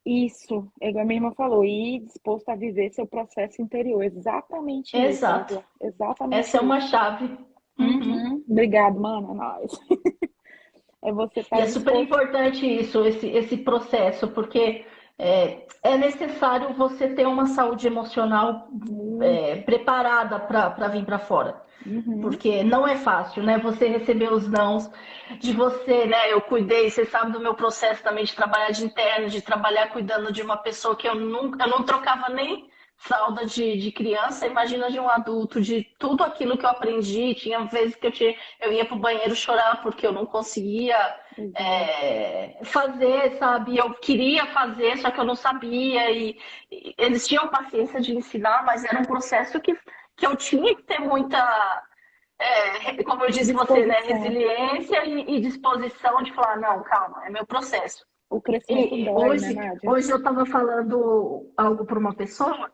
B: isso, é igual a minha irmã falou, e disposto a viver seu processo interior. Exatamente isso,
A: exato.
B: Ávila. Exatamente
A: Essa é uma
B: isso.
A: chave. Uhum.
B: Uhum. Obrigado, mano. É nóis. É você
A: E
B: estar
A: é super
B: disposto.
A: importante isso, esse processo, porque é necessário você ter uma saúde emocional
B: Muito.
A: preparada para vir para fora.
B: Uhum.
A: Porque não é fácil, né? Você receber os nãos de você, né? Eu cuidei, você sabe do meu processo também de trabalhar de interno, de trabalhar cuidando de uma pessoa que eu não trocava nem fralda de criança, imagina de um adulto, de tudo aquilo que eu aprendi. Tinha vezes que eu ia para o banheiro chorar porque eu não conseguia
B: Exato.
A: fazer, sabe? Eu queria fazer, só que eu não sabia. E eles tinham paciência de ensinar, mas era um processo que eu tinha que ter muita como eu disse você, né,
B: Disposição.
A: resiliência e disposição de falar, não, calma, é meu processo.
B: O crescimento
A: E
B: dói, né,
A: hoje,
B: Nádia?
A: hoje eu estava falando algo para uma pessoa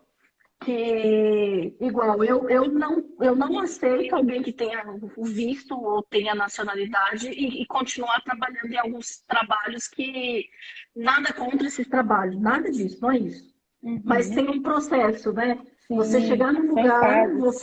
A: que, igual, eu não aceito alguém que tenha o visto ou tenha nacionalidade e continuar trabalhando em alguns trabalhos que nada contra esses trabalhos, nada disso, não é isso. Mas
B: Uhum.
A: tem um processo, né? Você
B: Sim,
A: chegar no
B: são
A: lugar,
B: fases.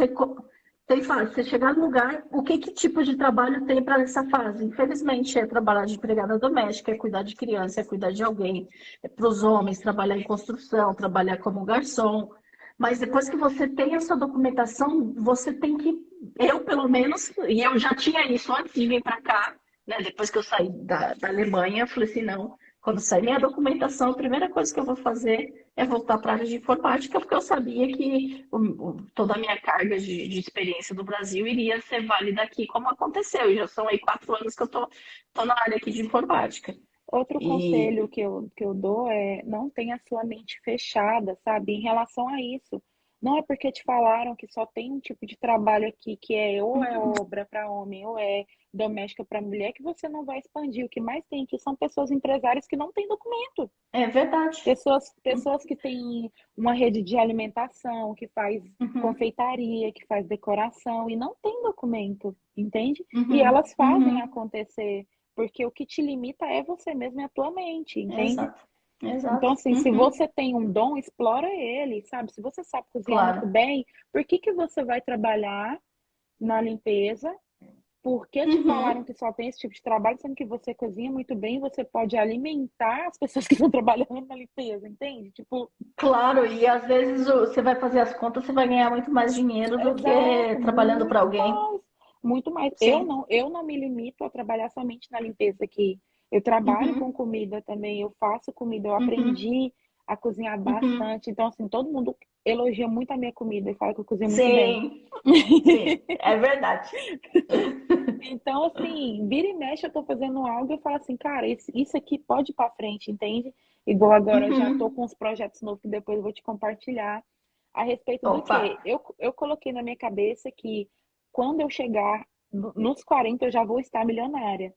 A: tem fase. Você chegar no lugar, o que tipo de trabalho tem para essa fase? Infelizmente, é trabalhar de empregada doméstica, é cuidar de criança, é cuidar de alguém. É para os homens trabalhar em construção, trabalhar como garçom. Mas depois que você tem essa documentação, você tem que, eu pelo menos, e eu já tinha isso antes de vir para cá, né? Depois que eu saí da Alemanha, eu falei assim, não, quando sair minha documentação, a primeira coisa que eu vou fazer é voltar para a área de informática, porque eu sabia que toda a minha carga de experiência do Brasil iria ser válida aqui, como aconteceu. E já são aí 4 anos que eu tô na área aqui de informática.
B: Outro conselho
A: E
B: que eu dou é não tenha a sua mente fechada, sabe, em relação a isso. Não é porque te falaram que só tem um tipo de trabalho aqui, que é ou é obra para homem ou é doméstica para mulher, que você não vai expandir. O que mais tem aqui são pessoas empresárias que não têm documento.
A: é verdade.
B: Pessoas que têm uma rede de alimentação, que faz
A: Uhum,
B: confeitaria, que faz decoração e não tem documento, entende? E
A: uhum,
B: elas fazem
A: uhum.
B: acontecer, porque o que te limita é você mesmo e a tua mente, entende?
A: Exato,
B: Então,
A: exato.
B: assim, se
A: Uhum,
B: você tem um dom, explora ele, sabe? Se você sabe cozinhar muito
A: claro.
B: bem, por que que você vai trabalhar na limpeza? Porque te falaram
A: Uhum.
B: que só tem esse tipo de trabalho, sendo que você cozinha muito bem, você pode alimentar as pessoas que estão trabalhando na limpeza, entende? Tipo,
A: Claro, e às vezes você vai fazer as contas, você vai ganhar muito mais dinheiro do que
B: exato,
A: trabalhando para
B: muito
A: alguém.
B: mais, muito mais.
A: Sim.
B: Eu não me limito a trabalhar somente na limpeza aqui. Eu trabalho com
A: Uhum,
B: comida também, eu faço comida, eu
A: uhum,
B: aprendi a cozinhar
A: uhum.
B: bastante. Então, assim, todo mundo elogia muito a minha comida e fala que eu cozinho muito bem.
A: Sim, sim, é verdade.
B: Então, assim, vira e mexe, eu tô fazendo algo e eu falo assim, cara, isso aqui pode ir pra frente, entende? Igual agora eu já tô
A: Uhum.
B: com uns projetos novos que depois eu vou te compartilhar a respeito do
A: Opa,
B: quê? Eu coloquei na minha cabeça que quando eu chegar nos 40 eu já vou estar milionária,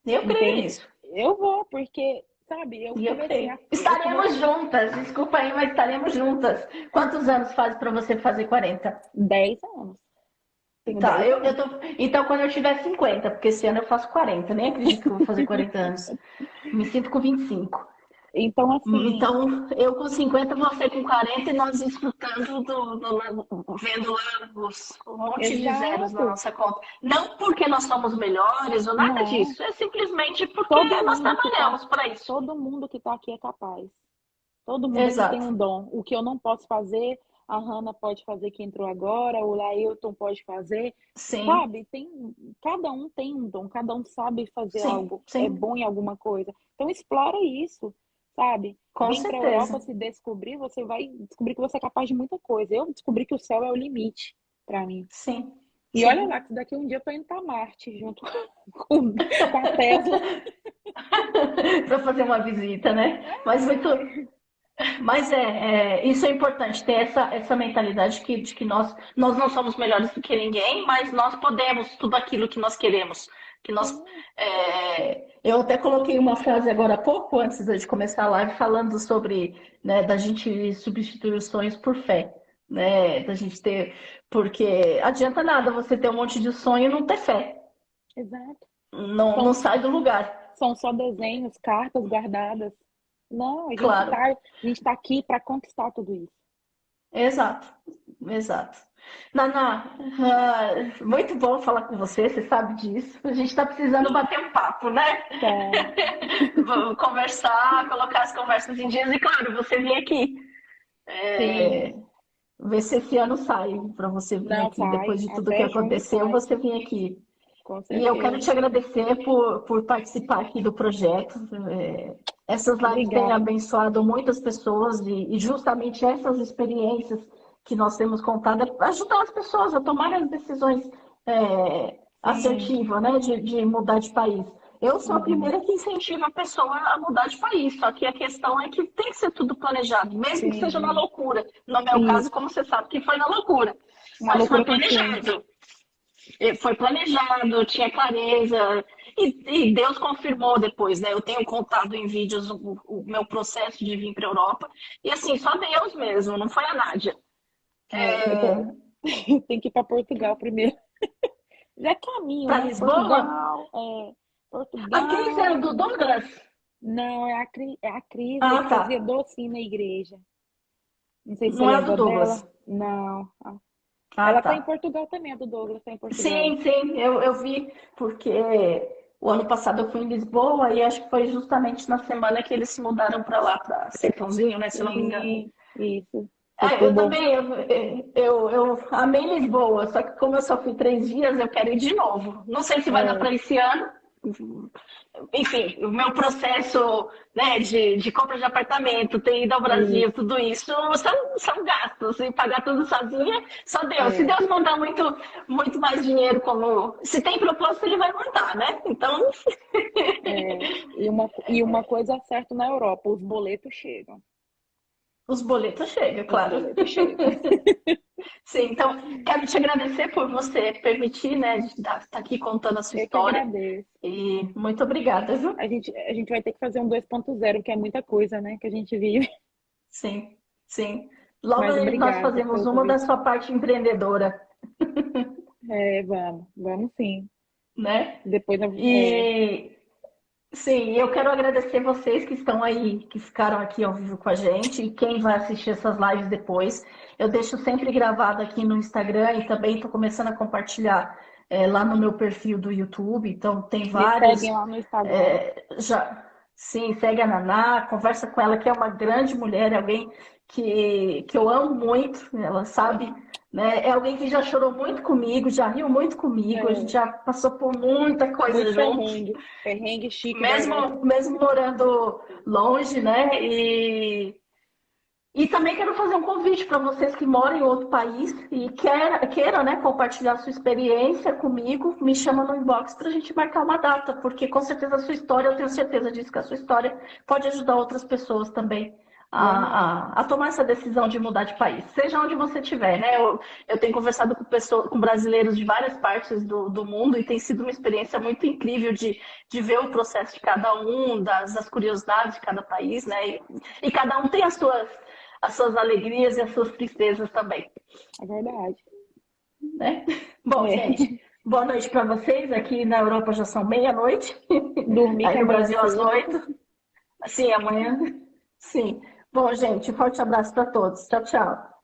A: eu creio
B: entende?
A: nisso.
B: Eu vou, porque, sabe,
A: E eu creio.
B: eu
A: Estaremos
B: comecei
A: juntas, desculpa aí, mas estaremos juntas. Quantos anos faz para você fazer 40?
B: 10 anos. Tenho
A: Tá,
B: 10 anos.
A: então quando eu tiver 50, porque esse ano eu faço 40, nem acredito que eu vou fazer 40 anos. Me sinto com 25.
B: Então, assim,
A: Então, eu com 50, você com 40 e nós desfrutando vendo lá um monte de zeros na
B: exato.
A: nossa conta. Não porque nós somos melhores ou nada
B: Não,
A: disso, é simplesmente porque
B: todo
A: nós
B: mundo que tá,
A: trabalhamos para isso.
B: todo mundo que tá aqui é capaz. Todo mundo aqui tem
A: Exato.
B: um dom. O que eu não posso fazer, a Hannah pode fazer que entrou agora, o Lailton pode fazer.
A: Sim,
B: Sabe? Cada um tem um dom, cada um sabe fazer
A: sim,
B: algo, é
A: sim,
B: bom em alguma coisa. Então explora isso, sabe?
A: com
B: Vem para a Europa
A: certeza.
B: se descobrir, você vai descobrir que você é capaz de muita coisa. Eu descobri que o céu é o limite para mim.
A: Sim.
B: E olha
A: sim.
B: lá, que daqui a um dia eu tô indo pra Marte, junto com a Tesla.
A: Para fazer uma visita, né? Mas
B: É,
A: muito, mas isso é importante, ter essa mentalidade de que nós não somos melhores do que ninguém, mas nós podemos tudo aquilo que nós queremos. Que nós,
B: sim,
A: eu até coloquei uma frase agora há pouco, antes de começar a live, falando sobre, né, da gente substituir os sonhos por fé. Né, da gente ter, porque adianta nada você ter um monte de sonho e não ter fé.
B: exato.
A: Não,
B: São,
A: não sai do lugar.
B: são só desenhos, cartas guardadas. Não,
A: Claro.
B: a gente tá aqui para conquistar tudo isso.
A: Exato, exato. Naná, muito bom falar com você, você sabe disso. A gente está precisando bater um papo, né?
B: Tá,
A: Vamos conversar, colocar as conversas em dias e, claro, você vir aqui.
B: sim.
A: Ver se esse ano sai para você vir
B: Não,
A: aqui. Depois
B: sai.
A: de tudo que
B: Até junho
A: aconteceu,
B: sai,
A: você vir aqui.
B: com
A: E eu quero
B: certeza.
A: te agradecer por participar aqui do projeto. Essas lives têm
B: Obrigada.
A: abençoado muitas pessoas e justamente essas experiências que nós temos contado ajudam as pessoas a tomarem as decisões
B: Sim.
A: assertivas, né, de mudar de país. Eu sou a
B: Uhum,
A: primeira que incentiva a pessoa a mudar de país, só que a questão é que tem que ser tudo planejado, mesmo que seja na
B: sim.
A: loucura. No meu caso,
B: Isso.
A: como você sabe, que foi na loucura,
B: Uma
A: mas foi
B: loucura consciente.
A: planejado. Foi planejado, tinha clareza, e Deus confirmou depois, né? Eu tenho contado em vídeos o meu processo de vir para a Europa, e assim, só Deus mesmo, não foi a Nádia.
B: É, tem que ir para Portugal primeiro. Já é caminho,
A: Para
B: né?
A: Lisboa, a crise era
B: Portugal.
A: do Douglas?
B: Não, é a Cris
A: Ah,
B: que
A: tá.
B: fazia docinho na igreja. Não sei se você
A: Não é a do
B: lembra
A: Douglas.
B: dela. Não.
A: Ah,
B: Ela tá
A: tá.
B: em Portugal também, a do Douglas tá em Portugal.
A: Sim, sim, eu vi, porque o ano passado eu fui em Lisboa e acho que foi justamente na semana que eles se mudaram para lá, para Sertãozinho, né? Se eu não me engano.
B: Sim, isso. Foi
A: Eu
B: tudo.
A: também, eu amei Lisboa, só que como eu só fui 3 dias, eu quero ir de novo. Não sei se vai dar
B: É,
A: para esse ano. Enfim, o meu processo, né, de compra de apartamento, ter ido ao Brasil,
B: isso.
A: tudo isso são gastos. E pagar tudo sozinha, só Deus. Se
B: É,
A: Deus mandar muito mais dinheiro, como. Se tem propósito, ele vai mandar, né? Então,
B: e uma coisa é certa na Europa, os boletos chegam.
A: os boletos chegam,
B: Os
A: claro.
B: boletos chegam.
A: Sim, então quero te agradecer por você permitir, né, estar aqui contando a sua
B: Eu que
A: história.
B: agradeço.
A: E muito obrigada, viu?
B: A gente vai ter que fazer um 2.0, que é muita coisa, né, que a gente vive.
A: Sim, sim. Logo
B: Mas
A: nós
B: obrigada
A: fazemos
B: pelo
A: uma da
B: convite.
A: sua parte empreendedora,
B: É, vamos sim.
A: né?
B: Depois,
A: E sim, eu quero agradecer vocês que estão aí, que ficaram aqui ao vivo com a gente, e quem vai assistir essas lives depois. Eu deixo sempre gravado aqui no Instagram e também estou começando a compartilhar lá no meu perfil do YouTube. Então tem
B: me seguem
A: vários.
B: lá no Instagram.
A: Já, sim, segue a Naná, conversa com ela, que é uma grande mulher, é alguém que eu amo muito, ela sabe, né? É alguém que já chorou muito comigo, já riu muito comigo, a gente
B: É,
A: já passou por muita coisa
B: muito
A: juntos.
B: perrengue. Perrengue chique da Europa.
A: Mesmo morando longe, né? E também quero fazer um convite para vocês que moram em outro país e queiram, né, compartilhar sua experiência comigo, me chama no inbox para a gente marcar uma data, porque com certeza a sua história, eu tenho certeza disso, que a sua história pode ajudar outras pessoas também
B: Verdade.
A: a tomar essa decisão de mudar de país, seja onde você estiver, né? Eu tenho conversado com pessoas, com brasileiros de várias partes do mundo e tem sido uma experiência muito incrível de ver o processo de cada um, das curiosidades de cada país, né? E cada um tem as suas alegrias e as suas tristezas também,
B: É verdade.
A: né? Bom, gente,
B: É.
A: boa noite para vocês. Aqui na Europa já são meia-noite,
B: Dormir que
A: aí no
B: amanhã é
A: Brasil às
B: cedo.
A: 8. Sim, amanhã. Sim. Bom, gente, um forte abraço para todos. Tchau, tchau.